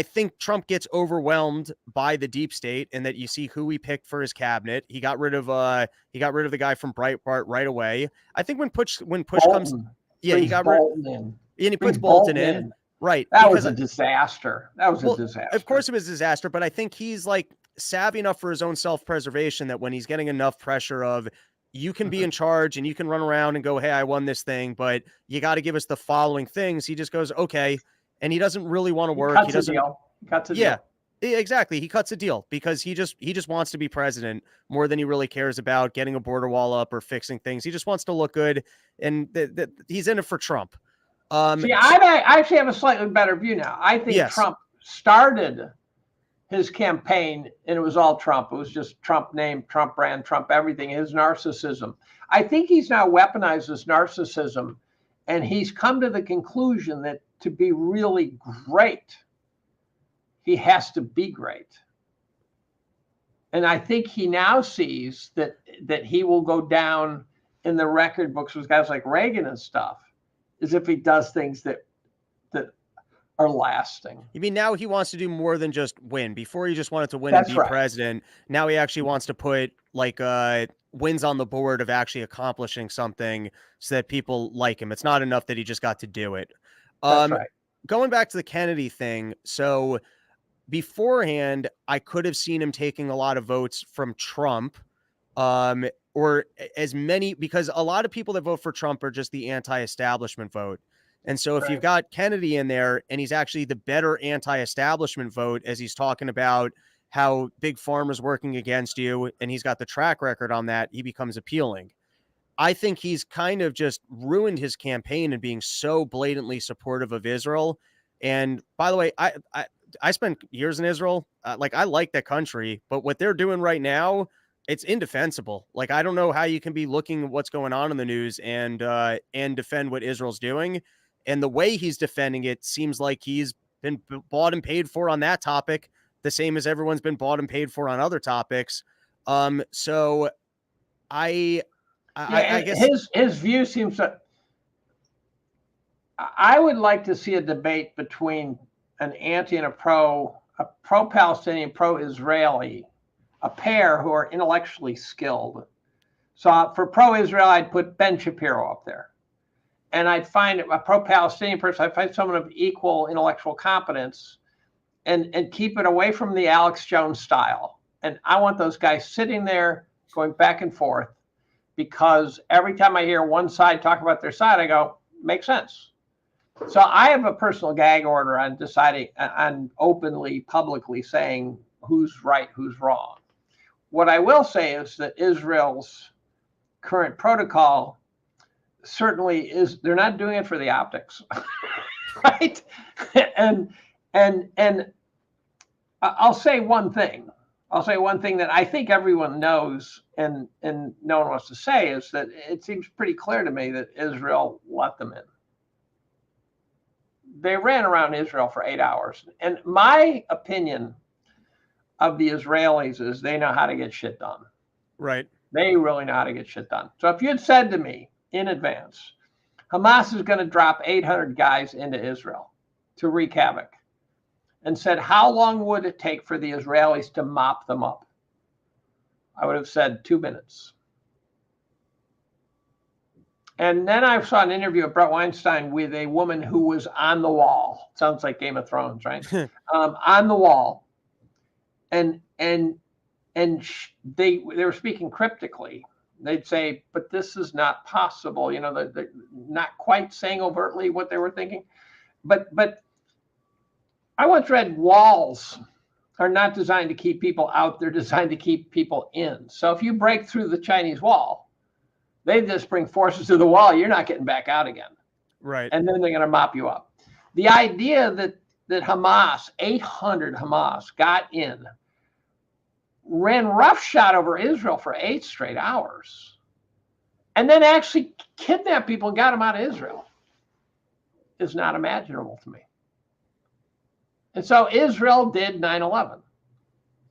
think Trump gets overwhelmed by the deep state, and that you see who he picked for his cabinet. He got rid of the guy from Breitbart right away. I think when push comes, Bolton. yeah, he Brings got rid, Bolton in. and he puts Brings Bolton in. Right. That Because was a disaster. That was well, a disaster. of course it was a disaster, but I think he's like savvy enough for his own self-preservation that when he's getting enough pressure of you can be in charge and you can run around and go, "Hey, I won this thing, but you got to give us the following things," he just goes, "Okay." And he doesn't really want to work. Cuts He doesn't. a deal. Cuts a Yeah. deal. Exactly. He cuts a deal because he just wants to be president more than he really cares about getting a border wall up or fixing things. He just wants to look good, and he's in it for Trump. See, I actually have a slightly better view now. I think Yes. Trump started his campaign and it was all Trump. It was just Trump name, Trump brand, Trump everything, his narcissism. I think he's now weaponized this narcissism, and he's come to the conclusion that to be really great, he has to be great. And I think he now sees that he will go down in the record books with guys like Reagan and stuff, as if he does things that are lasting. You mean now he wants to do more than just win? Before he just wanted to win That's and be right. president. Now he actually wants to put like wins on the board of actually accomplishing something so that people like him. It's not enough that he just got to do it. That's right. Going back to the Kennedy thing. So beforehand, I could have seen him taking a lot of votes from Trump, or as many, because a lot of people that vote for Trump are just the anti-establishment vote. And so if you've got Kennedy in there and he's actually the better anti-establishment vote, as he's talking about how big pharma's working against you, and he's got the track record on that, he becomes appealing. I think he's kind of just ruined his campaign in being so blatantly supportive of Israel. And by the way, I spent years in Israel. Like, I like that country, but what they're doing right now, it's indefensible. Like, I don't know how you can be looking at what's going on in the news and defend what Israel's doing. And the way he's defending it seems like he's been bought and paid for on that topic, the same as everyone's been bought and paid for on other topics. So I guess his view seems to. I would like to see a debate between an anti and a pro-Palestinian, pro-Israeli, a pair who are intellectually skilled. So for pro-Israel, I'd put Ben Shapiro up there. And I'd find a pro-Palestinian person, I'd find someone of equal intellectual competence, and keep it away from the Alex Jones style. And I want those guys sitting there going back and forth, because every time I hear one side talk about their side, I go, makes sense. So I have a personal gag order on deciding, on openly, publicly saying who's right, who's wrong. What I will say is that Israel's current protocol certainly is, they're not doing it for the optics, right? And I'll say one thing. I'll say one thing that I think everyone knows and no one wants to say, is that it seems pretty clear to me that Israel let them in. They ran around Israel for 8 hours. And my opinion of the Israelis is they know how to get shit done. Right. They really know how to get shit done. So if you had said to me in advance, Hamas is going to drop 800 guys into Israel to wreak havoc, and said, how long would it take for the Israelis to mop them up? I would have said 2 minutes. And then I saw an interview of Brett Weinstein with a woman who was on the wall. Sounds like Game of Thrones, right? On the wall. And they were speaking cryptically. they'd say, but this is not possible. You know, they're not quite saying overtly what they were thinking. But I once read walls are not designed to keep people out. They're designed to keep people in. So if you break through the Chinese wall, they just bring forces to the wall. You're not getting back out again. Right. And then they're going to mop you up. The idea that Hamas, 800 Hamas got in, ran roughshod over Israel for 8 straight hours, and then actually kidnapped people and got them out of Israel is not imaginable to me. And so Israel did 9/11.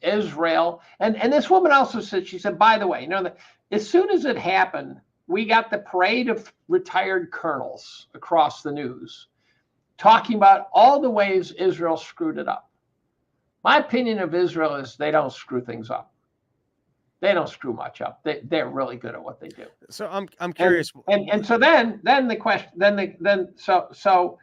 Israel, and this woman also said, she said, by the way, you know, that as soon as it happened, we got the parade of retired colonels across the news talking about all the ways Israel screwed it up. My opinion of Israel is they don't screw things up. They don't screw much up. They're really good at what they do. So I'm curious. And so then the question, so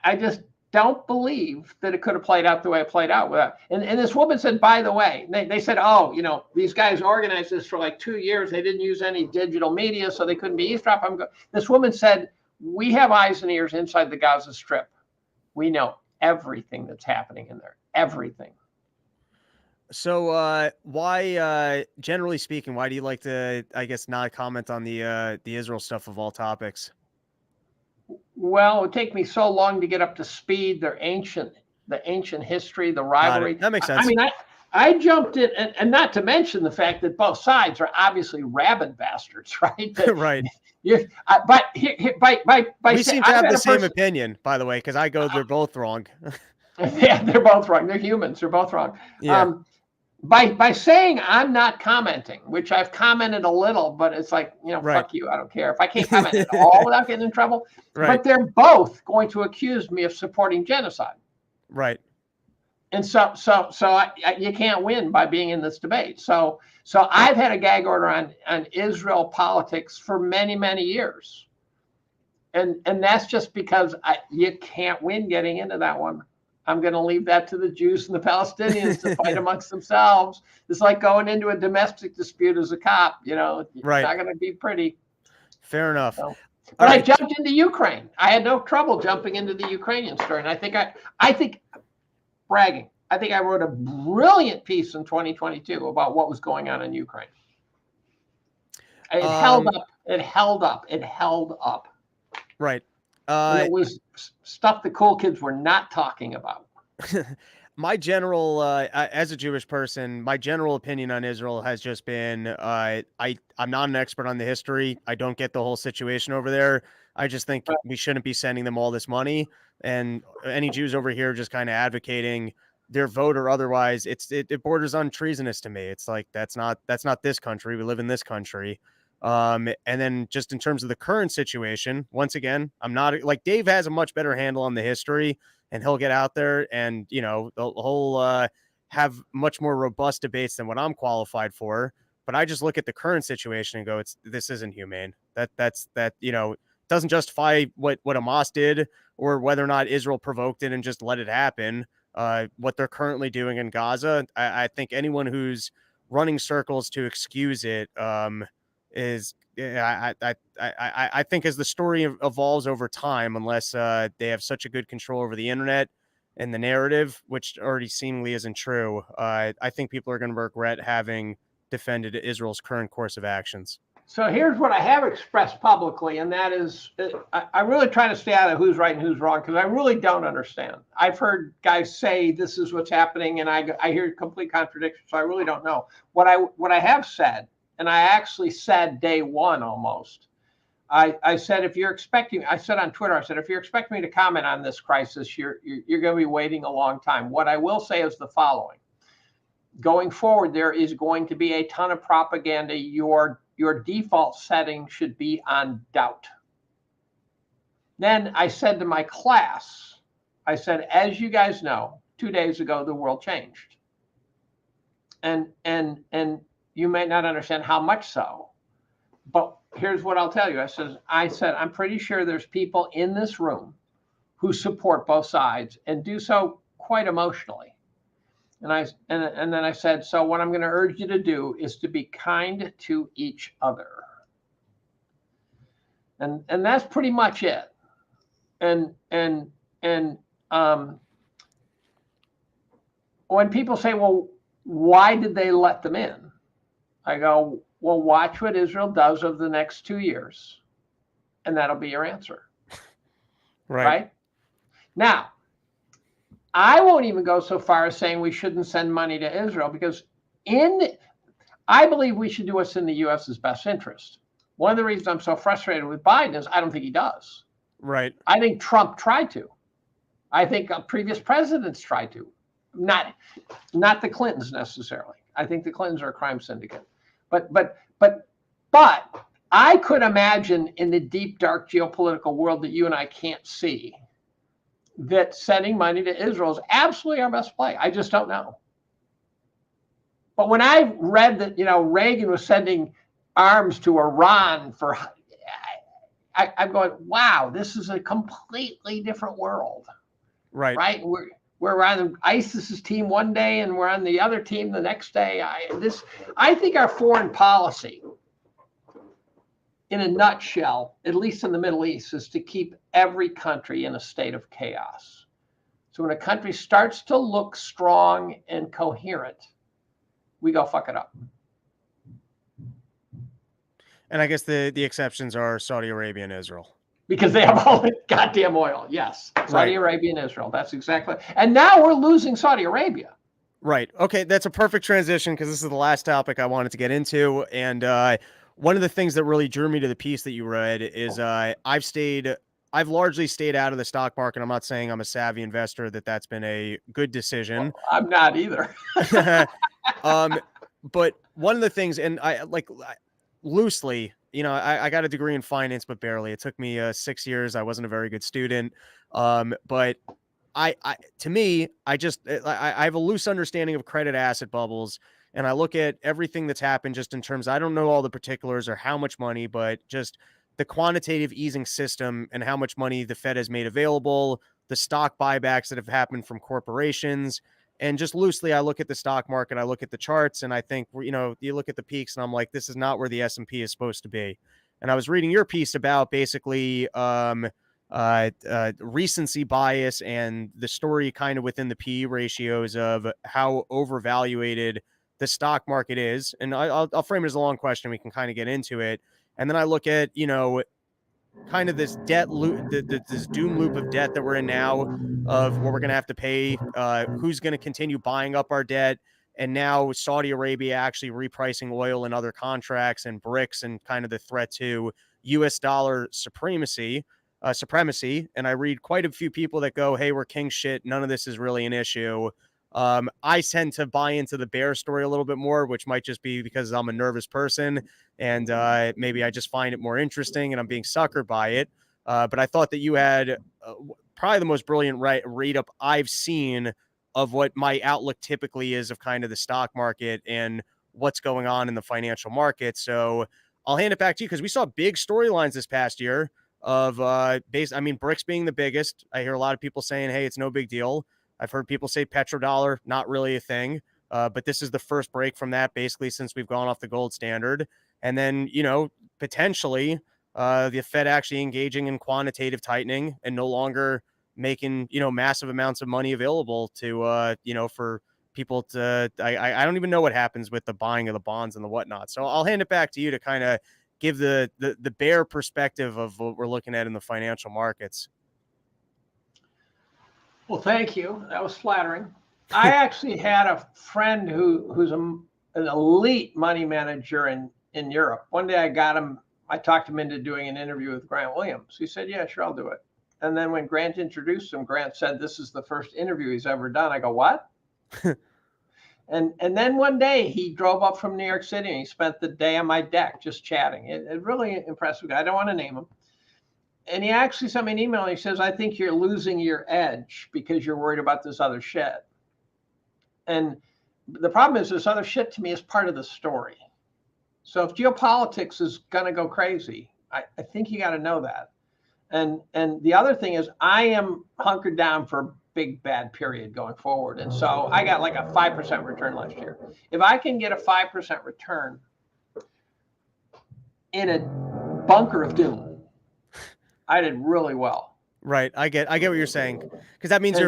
I just don't believe that it could have played out the way it played out. And this woman said, by the way, they said, oh, you know, these guys organized this for like 2 years. They didn't use any digital media, so they couldn't be eavesdropping. This woman said, we have eyes and ears inside the Gaza Strip. We know everything that's happening in there, everything. So why, generally speaking, why do you like to, I guess, not comment on the Israel stuff of all topics? Well, it would take me so long to get up to speed. The ancient history, the rivalry. That makes sense. I mean, I jumped in, and not to mention the fact that both sides are obviously rabid bastards, right? Right. We seem to have the same opinion, by the way, because I go, they're both wrong. Yeah, they're both wrong. They're humans. They're both wrong. Yeah. By saying I'm not commenting, which I've commented a little, but it's like, you know, Right. Fuck you. I don't care if I can't comment at all without getting in trouble. Right. But they're both going to accuse me of supporting genocide. Right. And so you can't win by being in this debate. So I've had a gag order on Israel politics for many, many years. And that's just because you can't win getting into that one. I'm going to leave that to the Jews and the Palestinians to fight amongst themselves. It's like going into a domestic dispute as a cop. You know, it's Right. not going to be pretty. Fair enough. So, but I jumped into Ukraine. I had no trouble jumping into the Ukrainian story. And I think bragging. I think I wrote a brilliant piece in 2022 about what was going on in Ukraine. It held up. It held up. It held up. Right. And it was stuff the cool kids were not talking about. My general, as a Jewish person, my general opinion on Israel has just been, I'm not an expert on the history. I don't get the whole situation over there. I just think we shouldn't be sending them all this money. And any Jews over here just kind of advocating their vote or otherwise, it borders on treasonous to me. It's like, that's not this country. We live in this country. And then just in terms of the current situation, once again, I'm not like Dave has a much better handle on the history, and he'll get out there and, you know, he'll have much more robust debates than what I'm qualified for. But I just look at the current situation and go, this isn't humane. That's you know, doesn't justify what Hamas did or whether or not Israel provoked it and just let it happen. What they're currently doing in Gaza, I think anyone who's running circles to excuse it, is I think as the story evolves over time, unless they have such a good control over the internet and the narrative, which already seemingly isn't true, I think people are going to regret having defended Israel's current course of actions. So here's what I have expressed publicly, and that is I really try to stay out of who's right and who's wrong because I really don't understand. I've heard guys say this is what's happening, and I hear complete contradiction, so I really don't know. What I have said, and I actually said day one almost, I said, if you're expecting, I said on Twitter, I said, if you're expecting me to comment on this crisis, you're going to be waiting a long time. What I will say is the following. Going forward, there is going to be a ton of propaganda. Your default setting should be on doubt. Then I said to my class, I said, as you guys know, 2 days ago, the world changed. And you may not understand how much so, but here's what I'll tell you. I said, I'm pretty sure there's people in this room who support both sides and do so quite emotionally. And then I said, so what I'm going to urge you to do is to be kind to each other. And that's pretty much it. And when people say, well, why did they let them in? I go, well, watch what Israel does over the next 2 years, and that'll be your answer. Right? Now, I won't even go so far as saying we shouldn't send money to Israel, because I believe we should do what's in the U.S.'s best interest. One of the reasons I'm so frustrated with Biden is I don't think he does. Right. I think Trump tried to. I think previous presidents tried to. Not the Clintons necessarily. I think the Clintons are a crime syndicate. But I could imagine in the deep, dark geopolitical world that you and I can't see that sending money to Israel is absolutely our best play. I just don't know. But when I read that, Reagan was sending arms to Iran for, I'm going, wow, this is a completely different world. Right. Right. We're on ISIS's team one day and we're on the other team the next day. I think our foreign policy, in a nutshell, at least in the Middle East, is to keep every country in a state of chaos. So when a country starts to look strong and coherent, we go fuck it up. And I guess the exceptions are Saudi Arabia and Israel. Because they have all the goddamn oil. Yes. Saudi Arabia and Israel. That's exactly. And now we're losing Saudi Arabia. Right. Okay. That's a perfect transition, because this is the last topic I wanted to get into. And one of the things that really drew me to the piece that you read is I've largely stayed out of the stock market. I'm not saying I'm a savvy investor, that's been a good decision. Well, I'm not either. But one of the things, and loosely, I got a degree in finance, but barely. It took me 6 years. I wasn't a very good student. But I have a loose understanding of credit asset bubbles, and I look at everything that's happened just in terms, I don't know all the particulars or how much money, but just the quantitative easing system and how much money the Fed has made available, the stock buybacks that have happened from corporations. And just loosely, I look at the stock market, I look at the charts, and I think, you look at the peaks and I'm like, this is not where the S&P is supposed to be. And I was reading your piece about basically recency bias and the story kind of within the PE ratios of how overvaluated the stock market is. And I'll frame it as a long question. We can kind of get into it. And then I look at, kind of this debt loop, this doom loop of debt that we're in now, of what we're going to have to pay, who's going to continue buying up our debt. And now Saudi Arabia actually repricing oil and other contracts, and BRICS, and kind of the threat to US dollar supremacy. And I read quite a few people that go, hey, we're king shit. None of this is really an issue. I tend to buy into the bear story a little bit more, which might just be because I'm a nervous person, and maybe I just find it more interesting and I'm being suckered by it. But I thought that you had probably the most brilliant read up I've seen of what my outlook typically is of kind of the stock market and what's going on in the financial market. So I'll hand it back to you, because we saw big storylines this past year of BRICS being the biggest. I hear a lot of people saying, hey, it's no big deal. I've heard people say petrodollar, not really a thing. But this is the first break from that, basically, since we've gone off the gold standard. And then, potentially the Fed actually engaging in quantitative tightening and no longer making, massive amounts of money available to, for people to, I don't even know what happens with the buying of the bonds and the whatnot. So I'll hand it back to you to kind of give the bear perspective of what we're looking at in the financial markets. Well, thank you. That was flattering. I actually had a friend who's an elite money manager in Europe. One day I talked him into doing an interview with Grant Williams. He said, yeah, sure, I'll do it. And then when Grant introduced him, Grant said, this is the first interview he's ever done. I go, what? And then one day he drove up from New York City and he spent the day on my deck just chatting. It really impressive guy. I don't want to name him. And he actually sent me an email and he says, I think you're losing your edge because you're worried about this other shit. And the problem is, this other shit to me is part of the story. So if geopolitics is going to go crazy, I think you got to know that. And the other thing is, I am hunkered down for big bad period going forward. And so I got like a 5% return last year. If I can get a 5% return in a bunker of doom, I did really well. Right. I get what you're saying, because that means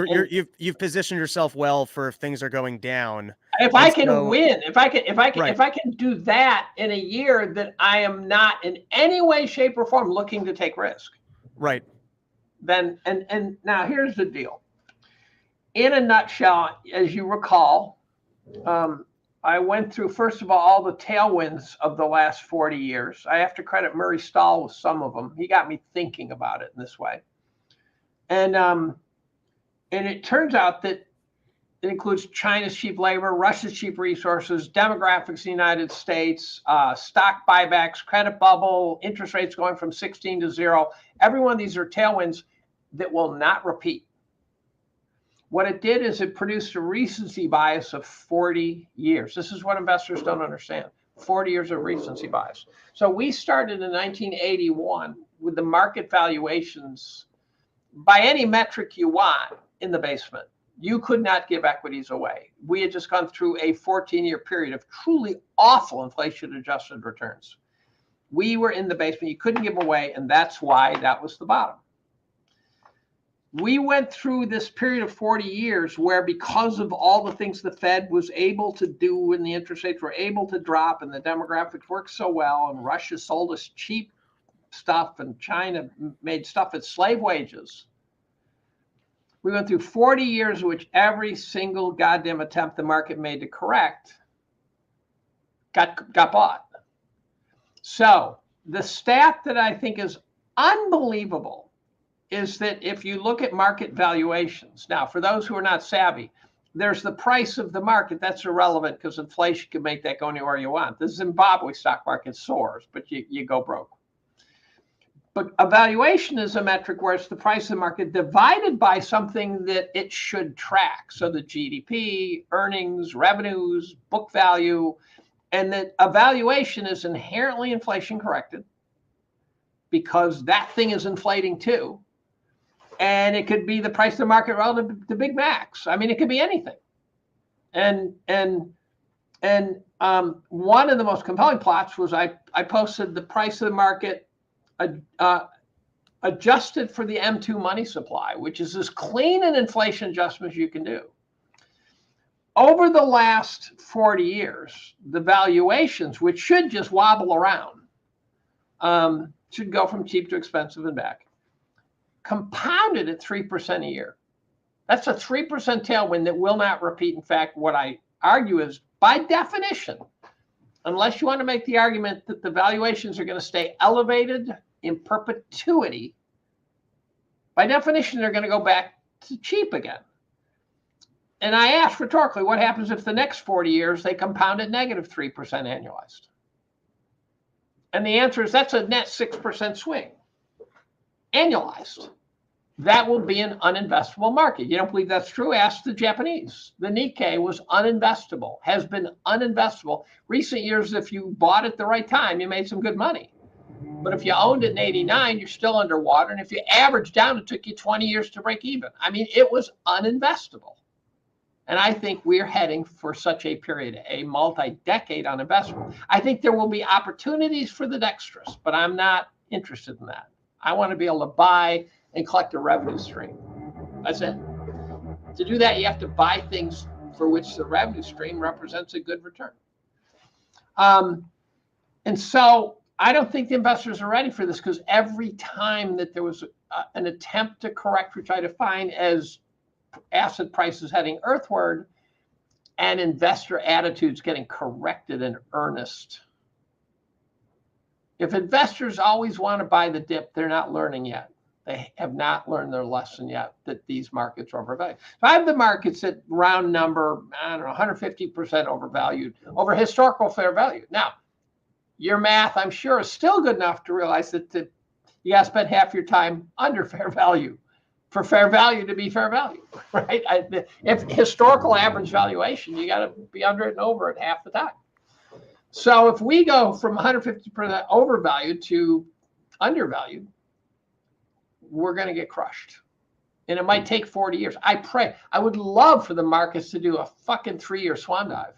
you've positioned yourself well for if things are going down. If I can win, if I can do that in a year that I am not in any way, shape, or form looking to take risk. Right. Then and now here's the deal. In a nutshell, as you recall, I went through, first of all the tailwinds of the last 40 years. I have to credit Murray Stahl with some of them. He got me thinking about it in this way. And it turns out that it includes China's cheap labor, Russia's cheap resources, demographics in the United States, stock buybacks, credit bubble, interest rates going from 16 to 0. Every one of these are tailwinds that will not repeat. What it did is it produced a recency bias of 40 years. This is what investors don't understand. 40 years of recency bias. So we started in 1981 with the market valuations, by any metric you want, in the basement. You could not give equities away. We had just gone through a 14-year period of truly awful inflation-adjusted returns. We were in the basement. You couldn't give away, and that's why that was the bottom. We went through this period of 40 years where, because of all the things the Fed was able to do and the interest rates were able to drop and the demographics worked so well, and Russia sold us cheap stuff and China made stuff at slave wages, we went through 40 years in which every single goddamn attempt the market made to correct got bought. So the stat that I think is unbelievable is that if you look at market valuations, now for those who are not savvy, there's the price of the market. That's irrelevant because inflation can make that go anywhere you want. The Zimbabwe stock market soars, but you go broke. But a valuation is a metric where it's the price of the market divided by something that it should track. So the GDP, earnings, revenues, book value, and that a valuation is inherently inflation corrected because that thing is inflating too. And it could be the price of the market relative to Big Macs. I mean, it could be anything. And one of the most compelling plots was I posted the price of the market adjusted for the M2 money supply, which is as clean an inflation adjustment as you can do. Over the last 40 years, the valuations, which should just wobble around, should go from cheap to expensive and back, compounded at 3% a year. That's a 3% tailwind that will not repeat. In fact, what I argue is, by definition, unless you want to make the argument that the valuations are going to stay elevated in perpetuity, by definition, they're going to go back to cheap again. And I asked rhetorically, what happens if the next 40 years they compound at negative 3% annualized? And the answer is that's a net 6% swing, annualized. That will be an uninvestable market. You don't believe that's true? Ask the Japanese. The Nikkei was uninvestable, has been uninvestable. Recent years, if you bought at the right time, you made some good money. But if you owned it in 89, you're still underwater. And if you average down, it took you 20 years to break even. I mean, it was uninvestable. And I think we're heading for such a period, a multi-decade uninvestable. I think there will be opportunities for the dexterous, but I'm not interested in that. I want to be able to buy and collect a revenue stream. That's it. To do that, you have to buy things for which the revenue stream represents a good return. And so I don't think the investors are ready for this, because every time that there was an attempt to correct, which I define as asset prices heading earthward and investor attitudes getting corrected in earnest. If investors always want to buy the dip, they're not learning yet. They have not learned their lesson yet that these markets are overvalued. So I have the markets at round number, I don't know, 150% overvalued over historical fair value. Now, your math, I'm sure, is still good enough to realize that you got to spend half your time under fair value for fair value to be fair value, right? If historical average valuation, you got to be under it and over it half the time. So if we go from 150% overvalued to undervalued, we're going to get crushed. And it might take 40 years. I would love for the markets to do a fucking 3-year swan dive.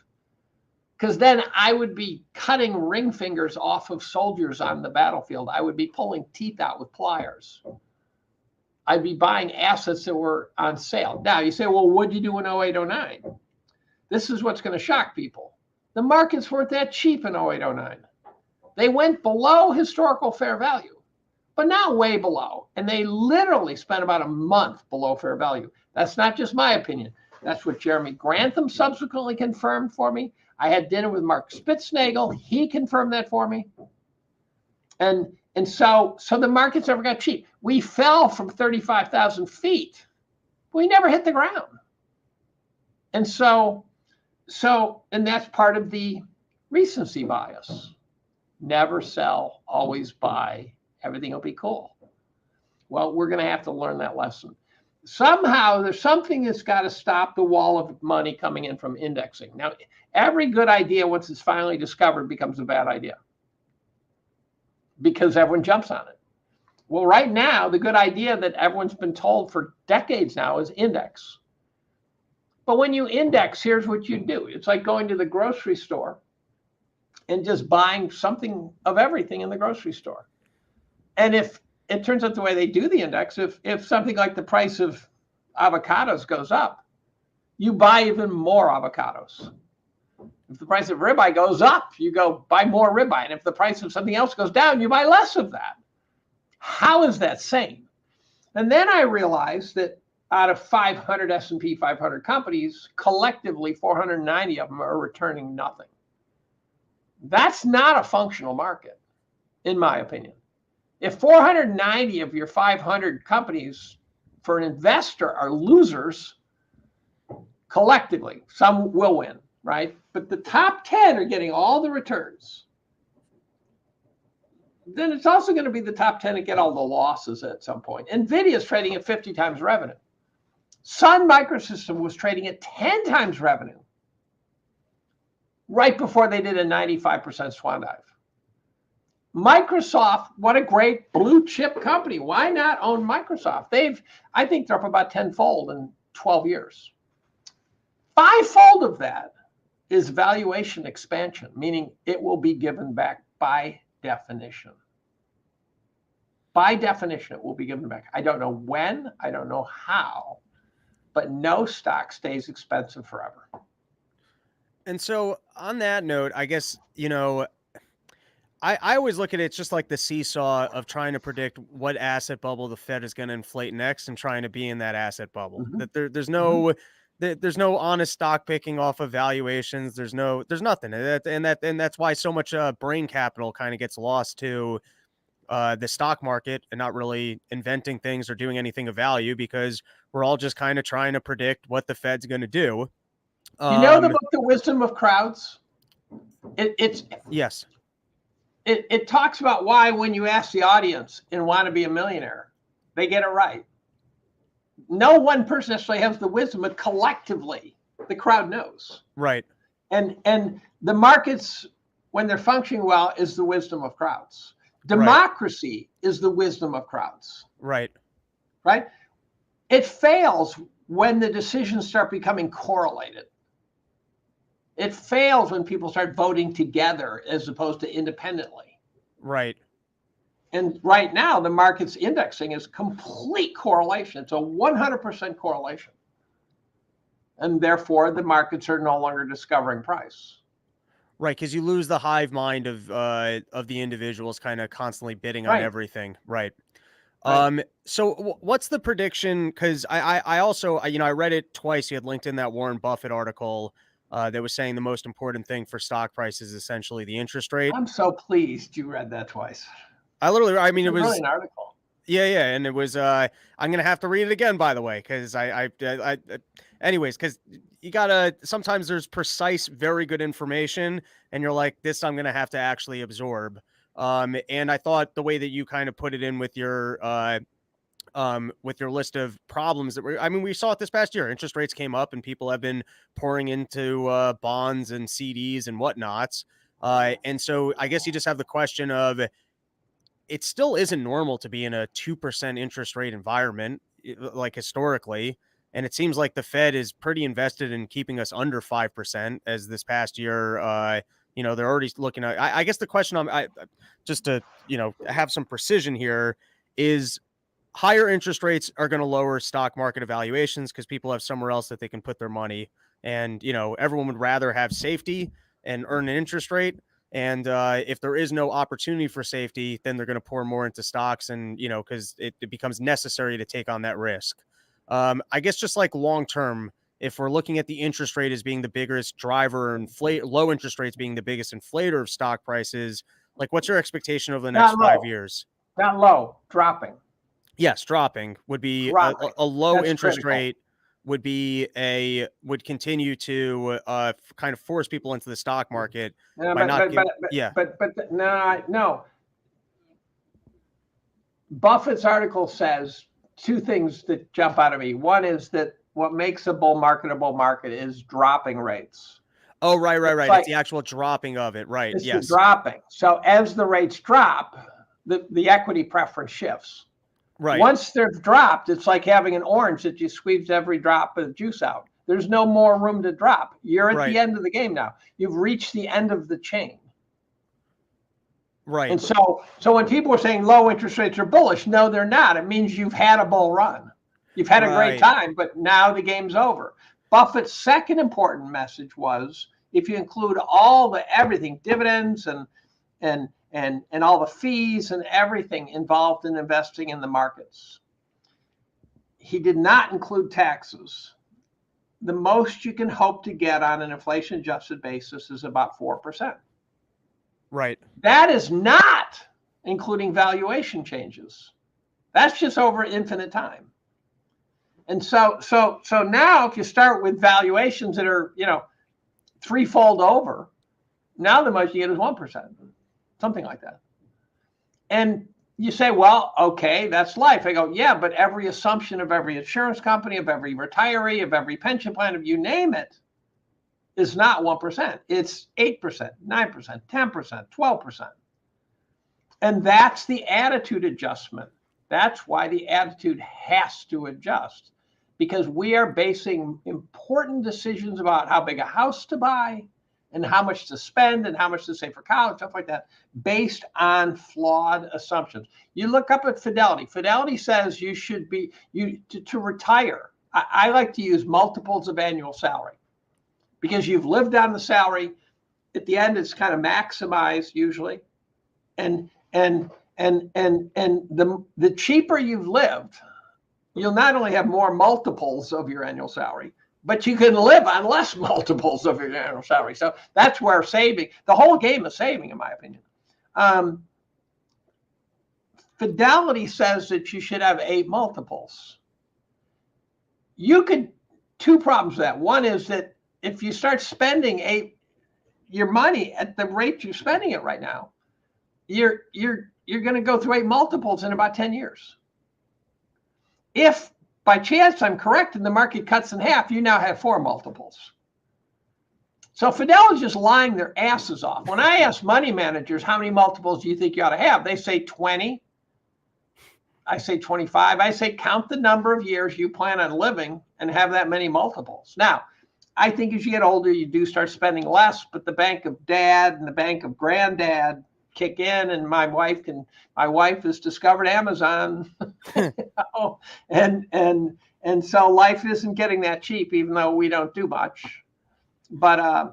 Because then I would be cutting ring fingers off of soldiers on the battlefield. I would be pulling teeth out with pliers. I'd be buying assets that were on sale. Now you say, well, what'd you do in 08, 09? This is what's going to shock people. The markets weren't that cheap in 08, 09. They went below historical fair value, but not way below. And they literally spent about a month below fair value. That's not just my opinion. That's what Jeremy Grantham subsequently confirmed for me. I had dinner with Mark Spitznagel. He confirmed that for me. And so the markets never got cheap. We fell from 35,000 feet. We never hit the ground. And and that's part of the recency bias. Never sell, always buy. Everything will be cool. Well, we're going to have to learn that lesson. Somehow there's something that's got to stop the wall of money coming in from indexing. Now, every good idea, once it's finally discovered, becomes a bad idea because everyone jumps on it. Well, right now, the good idea that everyone's been told for decades now is index. But when you index, here's what you do. It's like going to the grocery store and just buying something of everything in the grocery store. And if it turns out the way they do the index, if something like the price of avocados goes up, you buy even more avocados. If the price of ribeye goes up, you go buy more ribeye. And if the price of something else goes down, you buy less of that. How is that sane? And then I realized that out of 500 S&P 500 companies, collectively 490 of them are returning nothing. That's not a functional market, in my opinion. If 490 of your 500 companies for an investor are losers, collectively, some will win, right? But the top 10 are getting all the returns. Then it's also going to be the top 10 that get all the losses at some point. NVIDIA is trading at 50 times revenue. Sun Microsystems was trading at 10 times revenue right before they did a 95% swan dive. Microsoft, what a great blue chip company. Why not own Microsoft? I think they're up about tenfold in 12 years. Fivefold of that is valuation expansion, meaning it will be given back by definition. By definition, it will be given back. I don't know when, I don't know how, but no stock stays expensive forever. And so on that note, I guess, I always look at it, it's just like the seesaw of trying to predict what asset bubble the Fed is going to inflate next and trying to be in that asset bubble. Mm-hmm. That there's no honest stock picking off of valuations. There's nothing. And that's why so much brain capital kind of gets lost to the stock market and not really inventing things or doing anything of value because we're all just kind of trying to predict what the Fed's going to do. You know the book, The Wisdom of Crowds? Yes. It talks about why when you ask the audience and want to be a millionaire, they get it right. No one person necessarily has the wisdom, but collectively, the crowd knows. Right. And the markets, when they're functioning well, is the wisdom of crowds. Democracy is the wisdom of crowds. Right. Right? It fails when the decisions start becoming correlated. It fails when people start voting together as opposed to independently. Right. And right now, the market's indexing is complete correlation. It's a 100% correlation. And therefore, the markets are no longer discovering price. Right, because you lose the hive mind of the individuals kind of constantly bidding on everything. Right. So what's the prediction? Because I also, I read it twice. You had linked in that Warren Buffett article that was saying the most important thing for stock price is essentially the interest rate. I'm so pleased you read that twice. It was really an article. Yeah. And it was, I'm going to have to read it again, by the way, because anyways, because you gotta, sometimes there's precise, very good information and you're like, this, I'm going to have to actually absorb. And I thought the way that you kind of put it in with your list of problems that we saw it this past year. Interest rates came up and people have been pouring into bonds and CDs and whatnots. And so I guess you just have the question of, it still isn't normal to be in a 2% interest rate environment. like historically. And it seems like the Fed is pretty invested in keeping us under 5%, as this past year, they're already looking at. I guess the question just to, have some precision here is, higher interest rates are going to lower stock market evaluations because people have somewhere else that they can put their money. And, everyone would rather have safety and earn an interest rate. And if there is no opportunity for safety, then they're going to pour more into stocks, and, because it becomes necessary to take on that risk. I guess just like long term, if we're looking at the interest rate as being the biggest driver, and low interest rates being the biggest inflator of stock prices, like, what's your expation over the next 5 years? Not low, dropping. Yes, dropping would be a low That's interest critical. rate would continue to kind of force people into the stock market. No. Buffett's article says two things that jump out at me. One is that what makes a bull market is dropping rates. Oh, right. It's the actual dropping of it, right? It's yes, the dropping. So as the rates drop, the equity preference shifts. Right. Once they're dropped, it's like having an orange that you squeeze every drop of juice out. There's no more room to drop. You're at the end of the game now. You've reached the end of the chain. Right. And so when people are saying low interest rates are bullish, no, they're not. It means you've had a bull run. You've had a great time, but now the game's over. Buffett's second important message was, if you include everything, dividends and all the fees and everything involved in investing in the markets, he did not include taxes. The most you can hope to get on an inflation adjusted basis is about 4%. Right. That is not including valuation changes. That's just over infinite time. And so now if you start with valuations that are, threefold over, now the most you get is 1%, something like that. And you say, well, okay, that's life. I go, yeah, but every assumption of every insurance company, of every retiree, of every pension plan, of you name it, is not 1%. It's 8%, 9%, 10%, 12%. And that's the attitude adjustment. That's why the attitude has to adjust, because we are basing important decisions about how big a house to buy and how much to spend and how much to save for college, stuff like that, based on flawed assumptions. You look up at Fidelity. Fidelity says you should be, to retire. I like to use multiples of annual salary, because you've lived on the salary. At the end, it's kind of maximized usually. And the cheaper you've lived, you'll not only have more multiples of your annual salary, but you can live on less multiples of your annual salary. So that's where saving, the whole game is saving, in my opinion. Fidelity says that you should have 8 multiples. Two problems with that. One is that if you start spending your money at the rate you're spending it right now, you're going to go through 8 multiples in about 10 years. If by chance I'm correct and the market cuts in half, you now have 4 multiples. So Fidelity's just lying their asses off. When I ask money managers, how many multiples do you think you ought to have? They say 20. I say 25. I say count the number of years you plan on living and have that many multiples. Now, I think as you get older, you do start spending less, but the bank of dad and the bank of granddad kick in, and my wife has discovered Amazon, and so life isn't getting that cheap, even though we don't do much. But I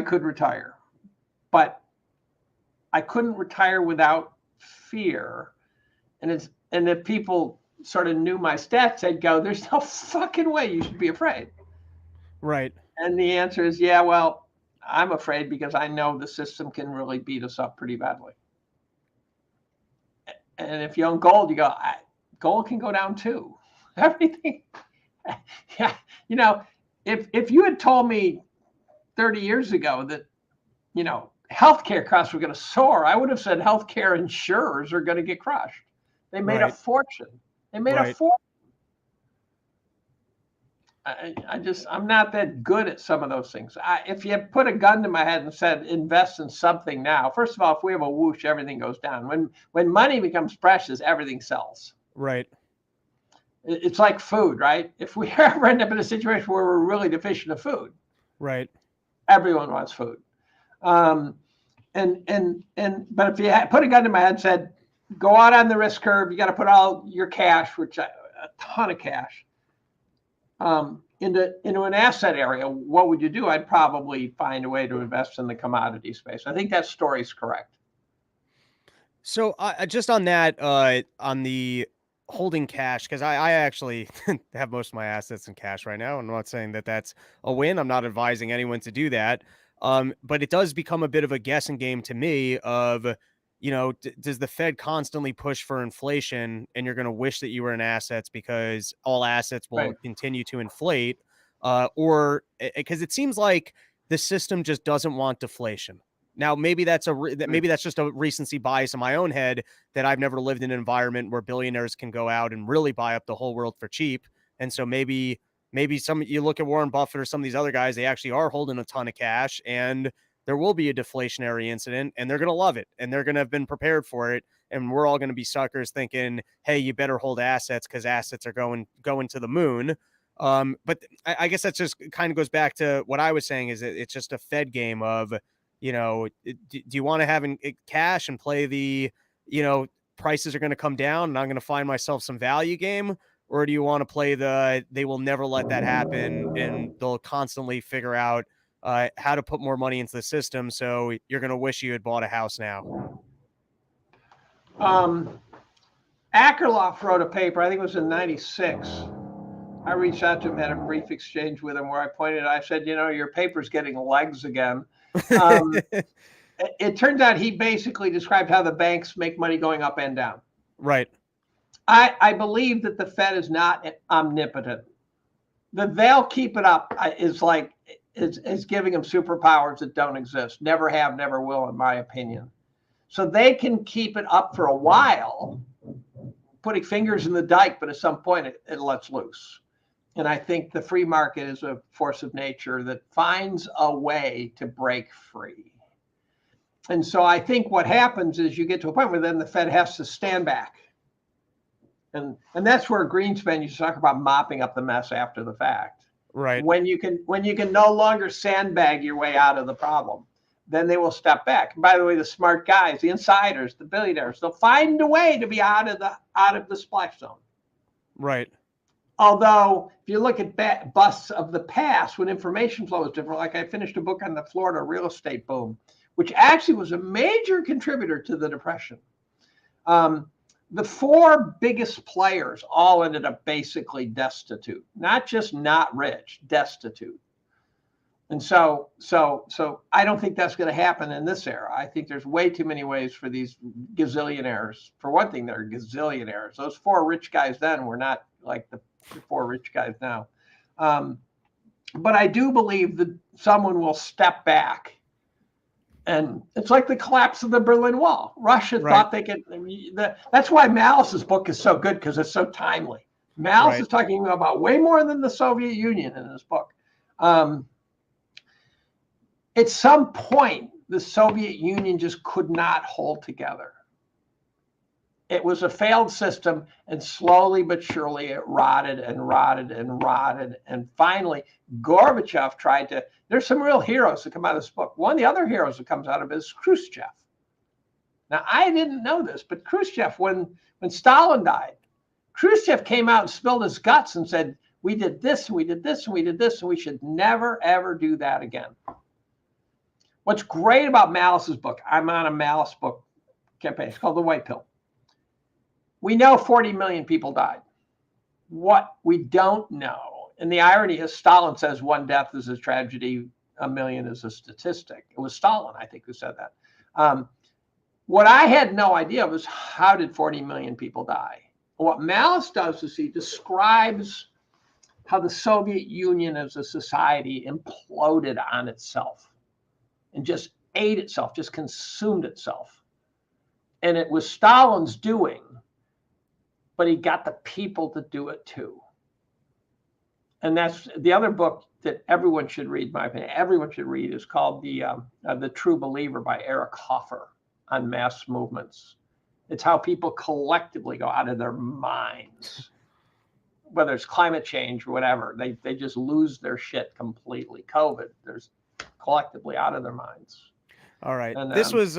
could retire, but I couldn't retire without fear. And if people sort of knew my stats, they'd go, "There's no fucking way you should be afraid." Right. And the answer is, yeah, well, I'm afraid because I know the system can really beat us up pretty badly. And if you own gold, you go, gold can go down too. Everything. Yeah. If you had told me 30 years ago that, healthcare costs were going to soar, I would have said healthcare insurers are going to get crushed. They made a fortune. They made a fortune. I'm not that good at some of those things. If you put a gun to my head and said, invest in something now, first of all, if we have a whoosh, everything goes down. When money becomes precious, everything sells. Right. It's like food, right? If we ever end up in a situation where we're really deficient of food, right, everyone wants food. But if you put a gun to my head and said, go out on the risk curve, you got to put all your cash, a ton of cash, into an asset area, what would you do? I'd probably find a way to invest in the commodity space. I think that story's correct. So just on that, on the holding cash, because I actually have most of my assets in cash right now. I'm not saying that that's a win. I'm not advising anyone to do that. But it does become a bit of a guessing game to me of, does the Fed constantly push for inflation and you're going to wish that you were in assets because all assets will continue to inflate, or because it seems like the system just doesn't want deflation. Now, maybe that's just a recency bias in my own head that I've never lived in an environment where billionaires can go out and really buy up the whole world for cheap. And so maybe you look at Warren Buffett or some of these other guys, they actually are holding a ton of cash and there will be a deflationary incident and they're going to love it and they're going to have been prepared for it. And we're all going to be suckers thinking, hey, you better hold assets because assets are going to the moon. But I guess that just kind of goes back to what I was saying is it's just a Fed game of, do you want to have cash and play the, prices are going to come down and I'm going to find myself some value game? Or do you want to play they will never let that happen and they'll constantly figure out how to put more money into the system. So you're going to wish you had bought a house now. Akerlof wrote a paper, I think it was in 96. I reached out to him, had a brief exchange with him where I said, your paper's getting legs again. It turns out he basically described how the banks make money going up and down. Right. I believe that the Fed is not omnipotent. That they'll keep it up is giving them superpowers that don't exist. Never have, never will, in my opinion. So they can keep it up for a while, putting fingers in the dike, but at some point it lets loose. And I think the free market is a force of nature that finds a way to break free. And so I think what happens is you get to a point where then the Fed has to stand back. And that's where Greenspan used to talk about mopping up the mess after the fact. Right. When you can no longer sandbag your way out of the problem, then they will step back. And by the way, the smart guys, the insiders, the billionaires, they'll find a way to be out of the splash zone. Right. Although, if you look at busts of the past, when information flow is different, like I finished a book on the Florida real estate boom, which actually was a major contributor to the Depression. The four biggest players all ended up basically destitute, not just not rich, destitute. And so I don't think that's going to happen in this era. I think there's way too many ways for these gazillionaires. For one thing, they're gazillionaires. Those four rich guys then were not like the four rich guys now. But I do believe that someone will step back. And it's like the collapse of the Berlin Wall. Russia thought they could. That's why Malice's book is so good, because it's so timely. Malice is talking about way more than the Soviet Union in his book. At some point, the Soviet Union just could not hold together. It was a failed system, and slowly but surely it rotted and rotted and rotted. And finally, Gorbachev tried to. There's some real heroes that come out of this book. One of the other heroes that comes out of it is Khrushchev. Now, I didn't know this, but Khrushchev, when Stalin died, Khrushchev came out and spilled his guts and said, we did this, we did this, and we did this, and we should never, ever do that again. What's great about Malice's book, I'm on a Malice book campaign. It's called The White Pill. We know 40 million people died. What we don't know, and the irony is Stalin says one death is a tragedy, a million is a statistic. It was Stalin, I think, who said that. What I had no idea was how did 40 million people die? What Malice does is he describes how the Soviet Union as a society imploded on itself and just ate itself, just consumed itself. And it was Stalin's doing, but he got the people to do it too. that's the other book that everyone should read. My opinion, everyone should read is called The True Believer by Eric Hoffer on mass movements. It's how people collectively go out of their minds, whether it's climate change or whatever. They just lose their shit completely. COVID, there's collectively out of their minds. All right. And This was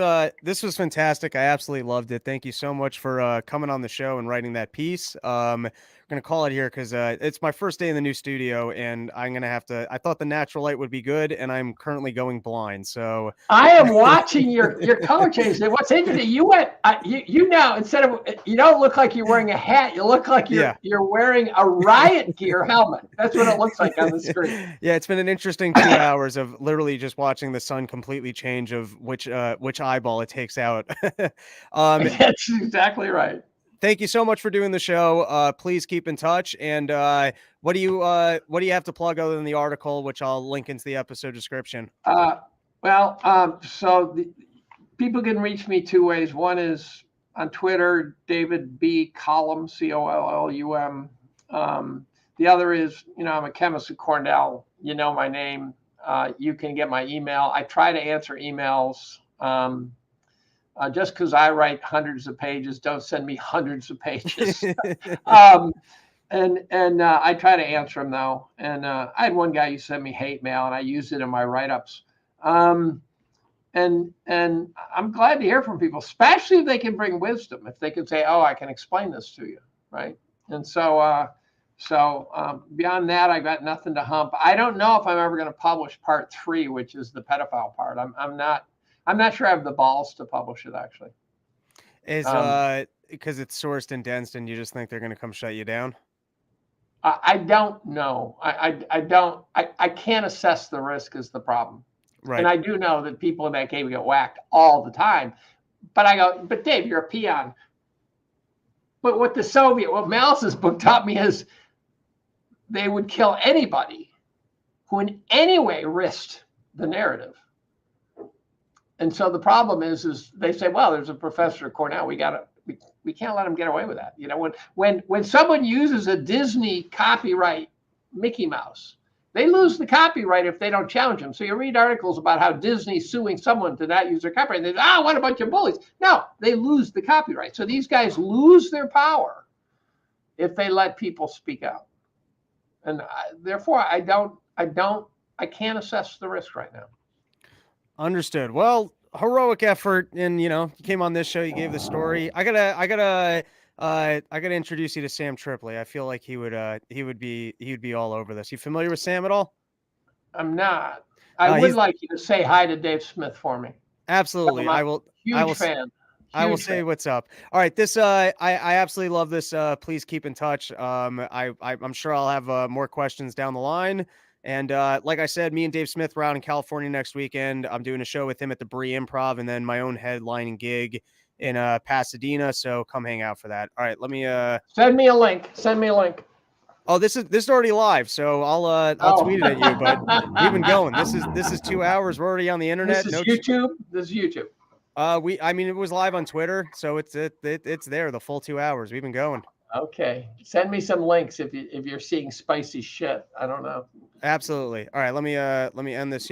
fantastic. I absolutely loved it. Thank you so much for coming on the show and writing that piece. We're going to call it here because it's my first day in the new studio, and I'm going to have to. I thought the natural light would be good, and I'm currently going blind. So I am watching your color change. And what's interesting, you went, you now, instead of, you don't look like you're wearing a hat, you look like you're wearing a riot gear helmet. That's what it looks like on the screen. Yeah, it's been an interesting 2 hours of literally just watching the sun completely change of which eyeball it takes out. That's exactly right. Thank you so much for doing the show. Please keep in touch. And what do you have to plug other than the article, which I'll link into the episode description? So people can reach me two ways. One is on Twitter, David B. Collum, Collum. The other is, I'm a chemist at Cornell. You know my name. You can get my email. I try to answer emails. Just because I write hundreds of pages, don't send me hundreds of pages. And I try to answer them though. And I had one guy who sent me hate mail, and I used it in my write-ups. And I'm glad to hear from people, especially if they can bring wisdom. If they can say, "Oh, I can explain this to you," right? And so beyond that, I got nothing to hump. I don't know if I'm ever going to publish part 3, which is the pedophile part. I'm not sure I have the balls to publish it, actually. Is because it's sourced in Denston, you just think they're going to come shut you down? I don't know. I can't assess the risk is the problem. Right. And I do know that people in that game get whacked all the time. But I go, but Dave, you're a peon. But what Malice's book taught me is they would kill anybody who in any way risked the narrative. And so the problem is they say, well, there's a professor at Cornell. We can't let him get away with that. When someone uses a Disney copyright Mickey Mouse, they lose the copyright if they don't challenge them. So you read articles about how Disney's suing someone to not use their copyright. They say, what a bunch of bullies. No, they lose the copyright. So these guys lose their power if they let people speak out. And therefore, I can't assess the risk right now. Understood. Well, heroic effort, and you came on this show, you gave the story. I gotta introduce you to Sam Tripoli. I feel like he would be all over this. You familiar with Sam at all? I'm not. I would like you to say hi to Dave Smith for me. Absolutely. I will. Huge fan. I will say what's up. All right. This, I absolutely love this. Please keep in touch. I'm sure I'll have more questions down the line. And like I said, me and Dave Smith were out in California next weekend. I'm doing a show with him at the Bree Improv, and then my own headlining gig in Pasadena. So come hang out for that. All right. Let me send me a link. Oh, this is already live, so I'll tweet it at you. But we've been going. This is 2 hours. We're already on the internet. This is YouTube. This is YouTube. It was live on Twitter, so it's there the full 2 hours. We've been going. Okay, send me some links if you're seeing spicy shit. I don't know. Absolutely. All right, let me end this here.